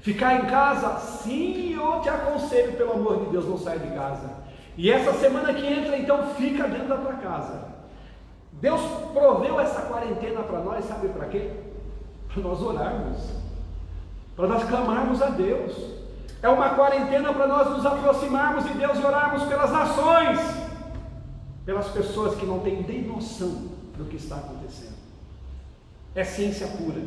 Ficar em casa? Sim, eu te aconselho, pelo amor de Deus, não saia de casa. E essa semana que entra, então, fica dentro da tua casa. Deus proveu essa quarentena para nós, sabe para quê? Para nós orarmos, para nós clamarmos a Deus. É uma quarentena para nós nos aproximarmos de Deus e orarmos pelas nações, pelas pessoas que não têm nem noção do que está acontecendo. É ciência pura.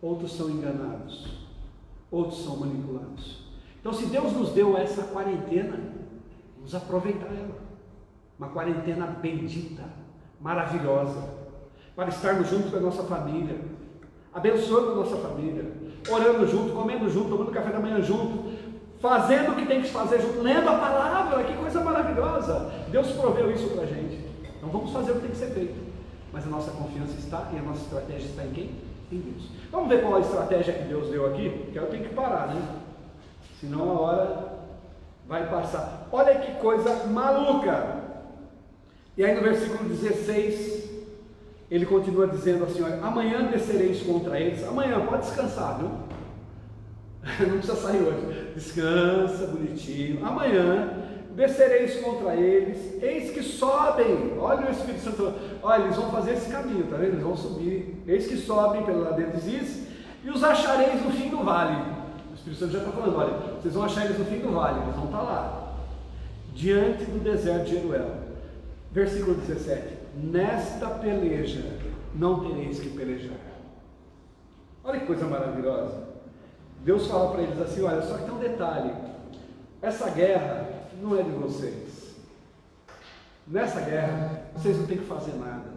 Outros são enganados, outros são manipulados. Então, se Deus nos deu essa quarentena, vamos aproveitar ela. Uma quarentena bendita, maravilhosa, para estarmos juntos com a nossa família, abençoando a nossa família, orando junto, comendo junto, tomando café da manhã junto, fazendo o que tem que fazer junto, lendo a palavra. Que coisa maravilhosa! Deus proveu isso para a gente. Então vamos fazer o que tem que ser feito, mas a nossa confiança está e a nossa estratégia está em quem? Em Deus. Vamos ver qual a estratégia que Deus deu aqui, que eu tenho que parar, né? Senão a hora vai passar. Olha que coisa maluca! E aí no versículo 16, ele continua dizendo assim: olha, amanhã descereis contra eles. Amanhã, pode descansar, viu? Não precisa sair hoje. Descansa, bonitinho. Amanhã descereis contra eles, eis que sobem. Olha o Espírito Santo, olha, eles vão fazer esse caminho, tá vendo? Eles vão subir, eis que sobem pelo ladeiro de Ziz, e os achareis no fim do vale. O Espírito Santo já está falando: olha, vocês vão achar eles no fim do vale, eles vão estar lá, diante do deserto de Jeruel. Versículo 17: nesta peleja não tereis que pelejar. Olha que coisa maravilhosa. Deus fala para eles assim: olha, só que tem um detalhe, essa guerra não é de vocês. Nessa guerra vocês não têm que fazer nada.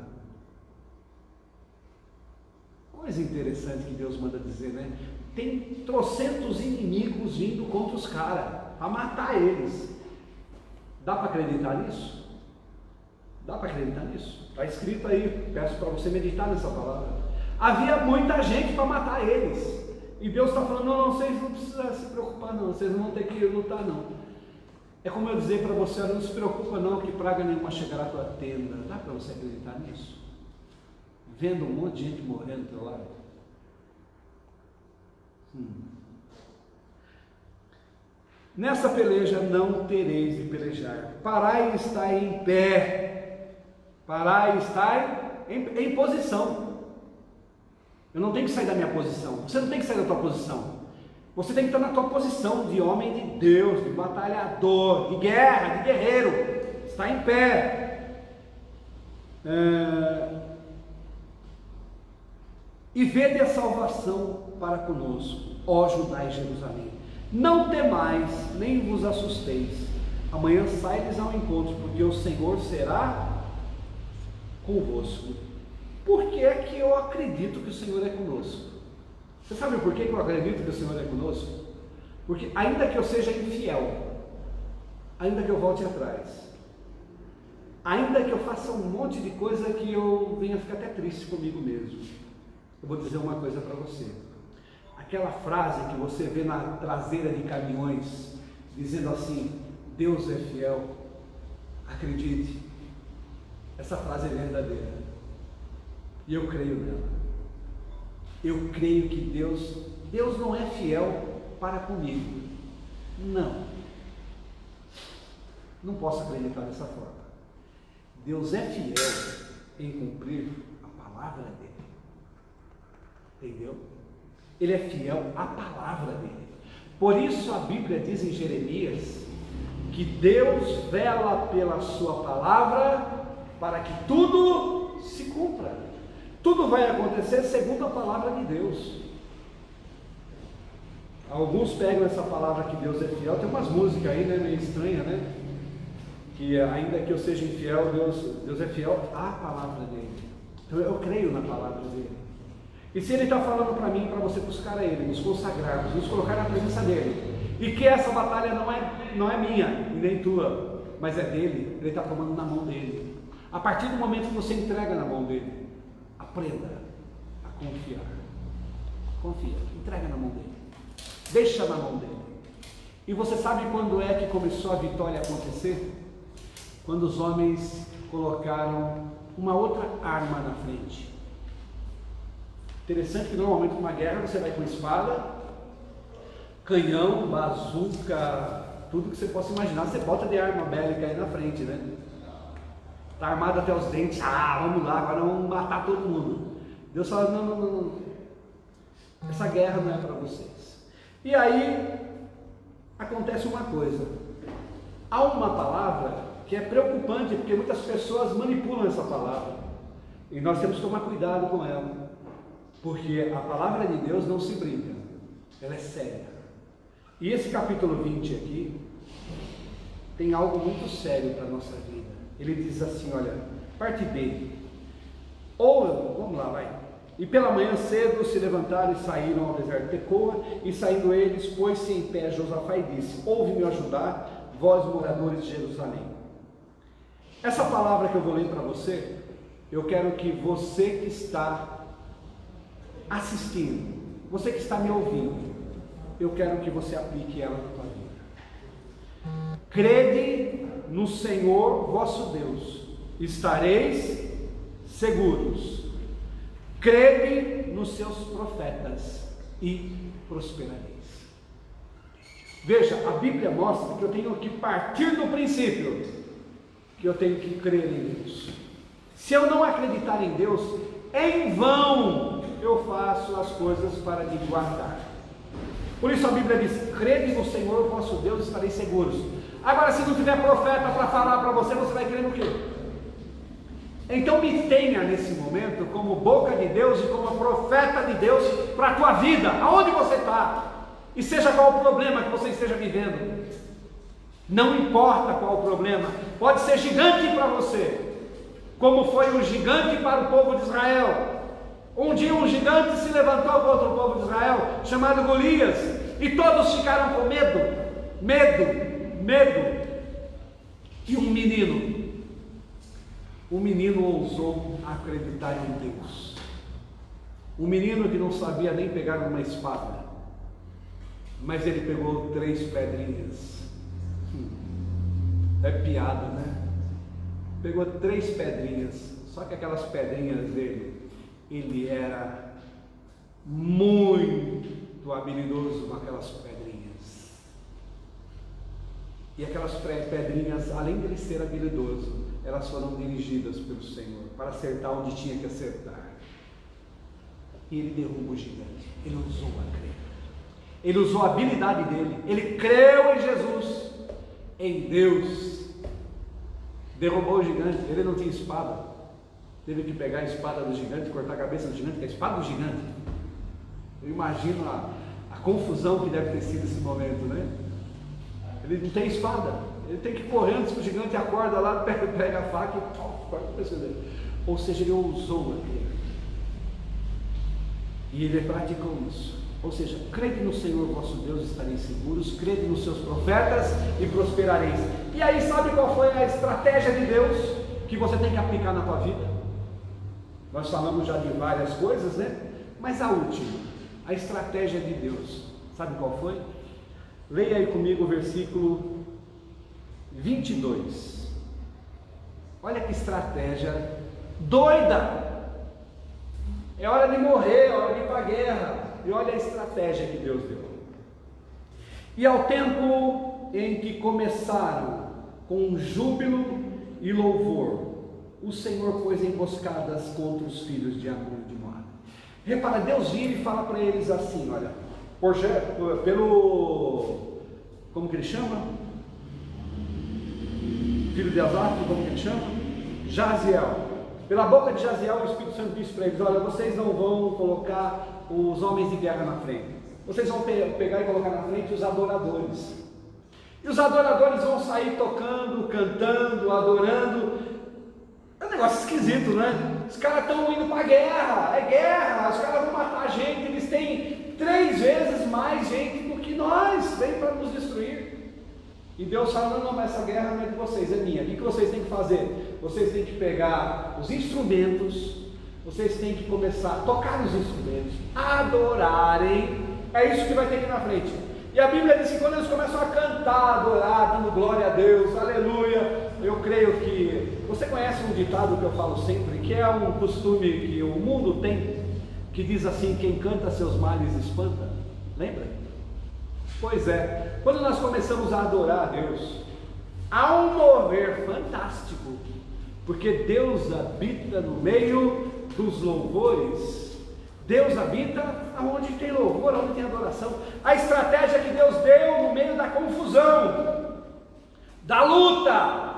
Coisa interessante que Deus manda dizer, né? Tem trocentos inimigos vindo contra os caras, para matar eles. Dá para acreditar nisso? Dá para acreditar nisso? Está escrito aí, peço para você meditar nessa palavra. Havia muita gente para matar eles. E Deus está falando: não, vocês não precisam se preocupar não, vocês não vão ter que lutar não. É como eu dizer para você: não se preocupa não, que praga nenhuma chegará à tua tenda. Dá para você acreditar nisso? Vendo um monte de gente morrendo do teu lado. Nessa peleja não tereis de pelejar. Parai e estai em pé. Parai e estai em posição. Eu não tenho que sair da minha posição. Você não tem que sair da tua posição. Você tem que estar na tua posição de homem de Deus, de batalhador, de guerra, de guerreiro. Está em pé. E vede a salvação para conosco, ó Judá e Jerusalém. Não temais, nem vos assusteis. Amanhã sai-lhes ao encontro, porque o Senhor será convosco. Por que é que eu acredito que o Senhor é conosco? Você sabe por que eu acredito que o Senhor é conosco? Porque ainda que eu seja infiel, ainda que eu volte atrás, ainda que eu faça um monte de coisa que eu venha ficar até triste comigo mesmo, eu vou dizer uma coisa para você. Aquela frase que você vê na traseira de caminhões, dizendo assim: Deus é fiel, acredite, essa frase é verdadeira. E eu creio nela. Eu creio que Deus não é fiel para comigo. Não posso acreditar dessa forma. Deus é fiel em cumprir a palavra dele. Entendeu? Ele é fiel à palavra dele. Por isso a Bíblia diz em Jeremias que Deus vela pela sua palavra para que tudo se cumpra. Tudo vai acontecer segundo a palavra de Deus. Alguns pegam essa palavra que Deus é fiel. Tem umas músicas aí, né, meio estranha, né? Que ainda que eu seja infiel, Deus é fiel à palavra dele. Então eu creio na palavra dele. E se ele está falando para mim, para você buscar a ele, nos consagrarmos, nos colocar na presença dele, e que essa batalha não é minha e nem tua, mas é dele, ele está tomando na mão dele. A partir do momento que você entrega na mão dele, aprenda a confiar. Confia, entrega na mão dele, deixa na mão dele. E você sabe quando é que começou a vitória a acontecer? Quando os homens colocaram uma outra arma na frente. Interessante que normalmente numa guerra você vai com espada, canhão, bazuca, tudo que você possa imaginar, você bota de arma bélica aí na frente, né? Está armado até os dentes, vamos lá, agora vamos matar todo mundo. Deus fala: não, essa guerra não é para vocês. E aí acontece uma coisa, há uma palavra que é preocupante, porque muitas pessoas manipulam essa palavra, e nós temos que tomar cuidado com ela, porque a palavra de Deus não se brinca, ela é séria. E esse capítulo 20 aqui tem algo muito sério para a nossa vida. Ele diz assim: olha, parte B. Vamos lá, vai. E pela manhã cedo se levantaram e saíram ao deserto de Tecoa, e saindo eles, pôs-se em pé Josafá e disse: ouve-me ajudar, vós moradores de Jerusalém. Essa palavra que eu vou ler para você, eu quero que você que está assistindo, você que está me ouvindo, eu quero que você aplique ela na tua vida. Crede no Senhor vosso Deus, estareis seguros. Crede nos seus profetas e prosperareis. Veja, a Bíblia mostra que eu tenho que partir do princípio que eu tenho que crer em Deus. Se eu não acreditar em Deus, em vão eu faço as coisas para te guardar. Por isso a Bíblia diz: crede no Senhor vosso Deus, estareis seguros. Agora, se não tiver profeta para falar para você, você vai crer no quê? Então me tenha nesse momento como boca de Deus e como profeta de Deus para a tua vida, aonde você está, e seja qual o problema que você esteja vivendo. Não importa qual o problema, pode ser gigante para você, como foi um gigante para o povo de Israel. Um dia um gigante se levantou contra o povo de Israel, chamado Golias, e todos ficaram com medo. E um menino ousou acreditar em Deus. Um menino que não sabia nem pegar uma espada, mas ele pegou 3 pedrinhas. É piada, né? Pegou 3 pedrinhas, só que aquelas pedrinhas dele, ele era muito habilidoso com aquelas pedrinhas. E aquelas pedrinhas, além de ele ser habilidoso, elas foram dirigidas pelo Senhor para acertar onde tinha que acertar. E ele derruba o gigante. Ele usou a crer. Ele usou a habilidade dele. Ele creu em Jesus, em Deus. Derrubou o gigante. Ele não tinha espada. Teve que pegar a espada do gigante, cortar a cabeça do gigante, que é a espada do gigante. Eu imagino a confusão que deve ter sido esse momento, né? Ele não tem espada, ele tem que correr antes que o gigante acorda lá, pega a faca e corta a cabeça dele. Ou seja, ele ousou aquilo. E ele praticou isso. Ou seja, crede no Senhor vosso Deus e estareis seguros, crede nos seus profetas e prosperareis. E aí, sabe qual foi a estratégia de Deus que você tem que aplicar na tua vida? Nós falamos já de várias coisas, né? Mas a última, a estratégia de Deus, sabe qual foi? Leia aí comigo o versículo 22. Olha que estratégia doida! É hora de morrer, é hora de ir para a guerra. E olha a estratégia que Deus deu. E ao tempo em que começaram com júbilo e louvor, o Senhor pôs emboscadas contra os filhos de Amon e de Moabe. Repara, Deus vira e fala para eles assim, olha, pelo, como que ele chama? Filho de Azar, como que ele chama? Jaziel. Pela boca de Jaziel, o Espírito Santo disse para eles, olha, vocês não vão colocar os homens de guerra na frente, vocês vão pegar e colocar na frente os adoradores. E os adoradores vão sair tocando, cantando, adorando. É um negócio esquisito, né? Os caras estão indo para a guerra, é guerra, os caras vão matar gente, eles têm 3 vezes mais gente do que nós, vem para nos destruir. E Deus fala, não, mas essa guerra não é de vocês, é minha. O que vocês têm que fazer? Vocês têm que pegar os instrumentos, vocês têm que começar a tocar os instrumentos, a adorarem, é isso que vai ter aqui na frente. E a Bíblia diz que quando eles começam a cantar, adorar, dando glória a Deus, aleluia, eu creio que, você conhece um ditado que eu falo sempre, que é um costume que o mundo tem, que diz assim, quem canta seus males espanta, lembra? Pois é, quando nós começamos a adorar a Deus, há um mover fantástico, porque Deus habita no meio dos louvores. Deus habita onde tem louvor, onde tem adoração. A estratégia que Deus deu no meio da confusão, da luta,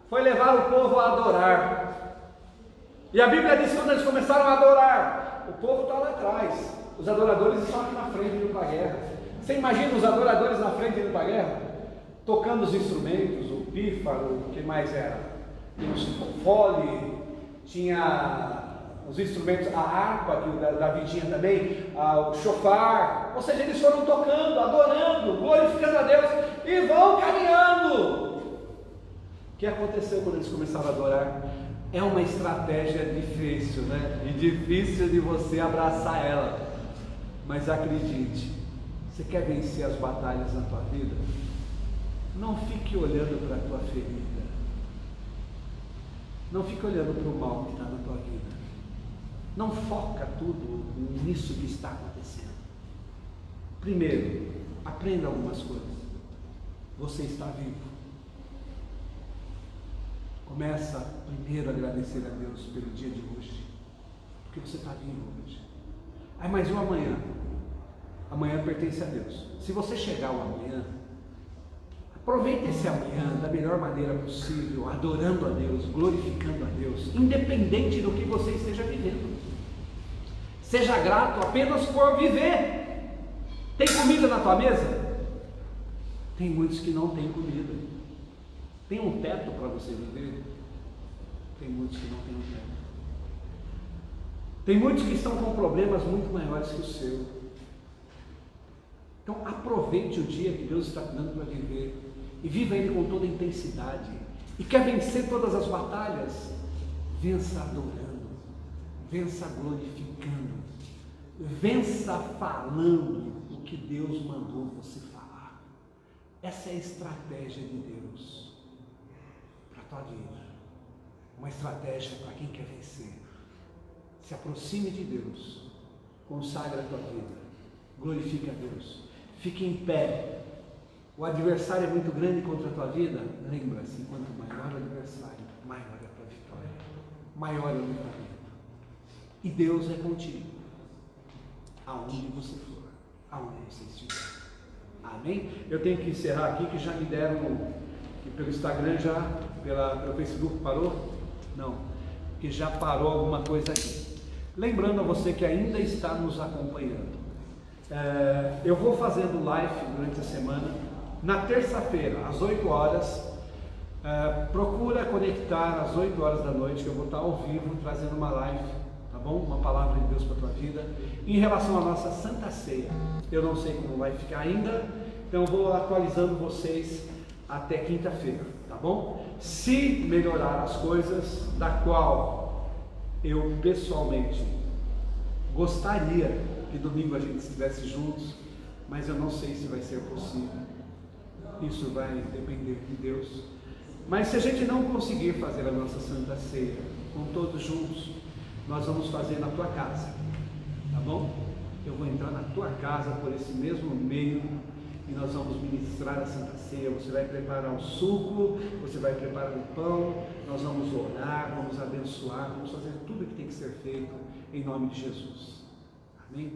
foi levar o povo a adorar. E a Bíblia diz que quando eles começaram a adorar, o povo está lá atrás, os adoradores estão aqui na frente indo para a guerra. Você imagina os adoradores na frente indo para a guerra, tocando os instrumentos, o pífaro, o que mais era? Tinha o sinfofone, tinha os instrumentos, a harpa, que o Davi tinha também, o chofar, ou seja, eles foram tocando, adorando, glorificando a Deus, e vão caminhando. O que aconteceu quando eles começaram a adorar? É uma estratégia difícil, né? E difícil de você abraçar ela, mas acredite, você quer vencer as batalhas na tua vida? Não fique olhando para a tua ferida, não fique olhando para o mal que está na tua vida. Não foca tudo nisso que está acontecendo. Primeiro, aprenda algumas coisas. Você está vivo. Começa primeiro a agradecer a Deus pelo dia de hoje, porque você está vivo hoje. Aí, mas e o amanhã? Amanhã pertence a Deus. Se você chegar ao amanhã, Aproveite esse amanhã da melhor maneira possível, adorando a Deus, glorificando a Deus, independente do que você esteja vivendo. Seja grato apenas por viver. Tem comida na tua mesa? Tem muitos que não têm comida. Tem um teto para você viver? Tem muitos que não têm um teto. Tem muitos que estão com problemas muito maiores que o seu. Então aproveite o dia que Deus está te dando para viver e viva ele com toda a intensidade. E quer vencer todas as batalhas? Vença adorando, vença glorificando, vença falando o que Deus mandou você falar. Essa é a estratégia de Deus para a tua vida. Uma estratégia para quem quer vencer. Se aproxime de Deus, consagre a tua vida, glorifique a Deus, fique em pé. O adversário é muito grande contra a tua vida. Lembra-se, quanto maior o adversário, maior é a tua vitória, maior é o livramento. E Deus é contigo, aonde você for, aonde você estiver. Amém? Eu tenho que encerrar aqui, que já me deram, que pelo Instagram já, pelo Facebook parou? Não, que já parou alguma coisa aqui. Lembrando a você que ainda está nos acompanhando, eu vou fazendo live durante a semana, na terça-feira, às 8 horas, procura conectar às 8 horas da noite, que eu vou estar ao vivo, trazendo uma live, tá bom? Uma palavra de Deus para a tua vida. Em relação à nossa Santa Ceia, eu não sei como vai ficar ainda, então eu vou atualizando vocês até quinta-feira, tá bom? Se melhorar as coisas, da qual eu pessoalmente gostaria que domingo a gente estivesse juntos, mas eu não sei se vai ser possível. Isso vai depender de Deus. Mas se a gente não conseguir fazer a nossa Santa Ceia com todos juntos, nós vamos fazer na tua casa, tá bom? Eu vou entrar na tua casa por esse mesmo meio e nós vamos ministrar a Santa Ceia. Você vai preparar o suco, você vai preparar o pão, nós vamos orar, vamos abençoar, vamos fazer tudo o que tem que ser feito em nome de Jesus. Amém?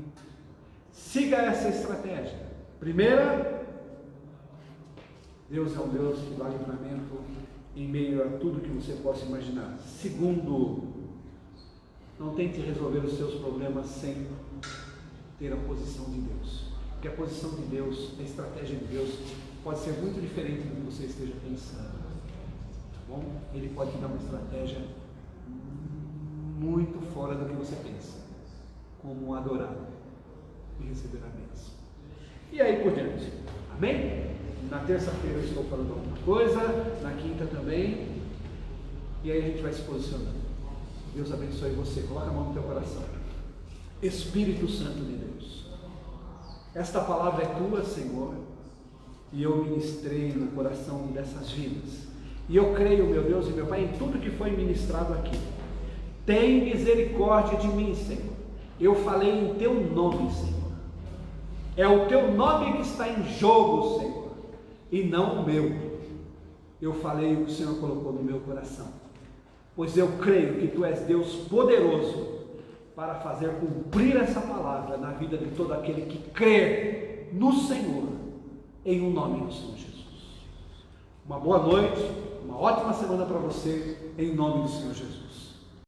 Siga essa estratégia. Primeira, Deus é um Deus que dá livramento em meio a tudo que você possa imaginar. Segundo, não tente resolver os seus problemas sem ter a posição de Deus. Porque a posição de Deus, a estratégia de Deus, pode ser muito diferente do que você esteja pensando. Tá bom? Ele pode te dar uma estratégia muito fora do que você pensa, como adorar e receber a bênção. E aí por diante. Amém? Na terça-feira eu estou falando alguma coisa, na quinta também, e aí a gente vai se posicionando. Deus abençoe você. Coloca a mão no teu coração. Espírito Santo de Deus, esta palavra é tua, Senhor, e eu ministrei no coração dessas vidas, e eu creio, meu Deus e meu Pai, em tudo que foi ministrado aqui. Tem misericórdia de mim, Senhor. Eu falei em teu nome, Senhor. É o teu nome que está em jogo, Senhor, e não o meu. Eu falei o que o Senhor colocou no meu coração, pois eu creio que tu és Deus poderoso para fazer cumprir essa palavra na vida de todo aquele que crê no Senhor, em um nome do Senhor Jesus. Uma boa noite, uma ótima semana para você, em nome do Senhor Jesus.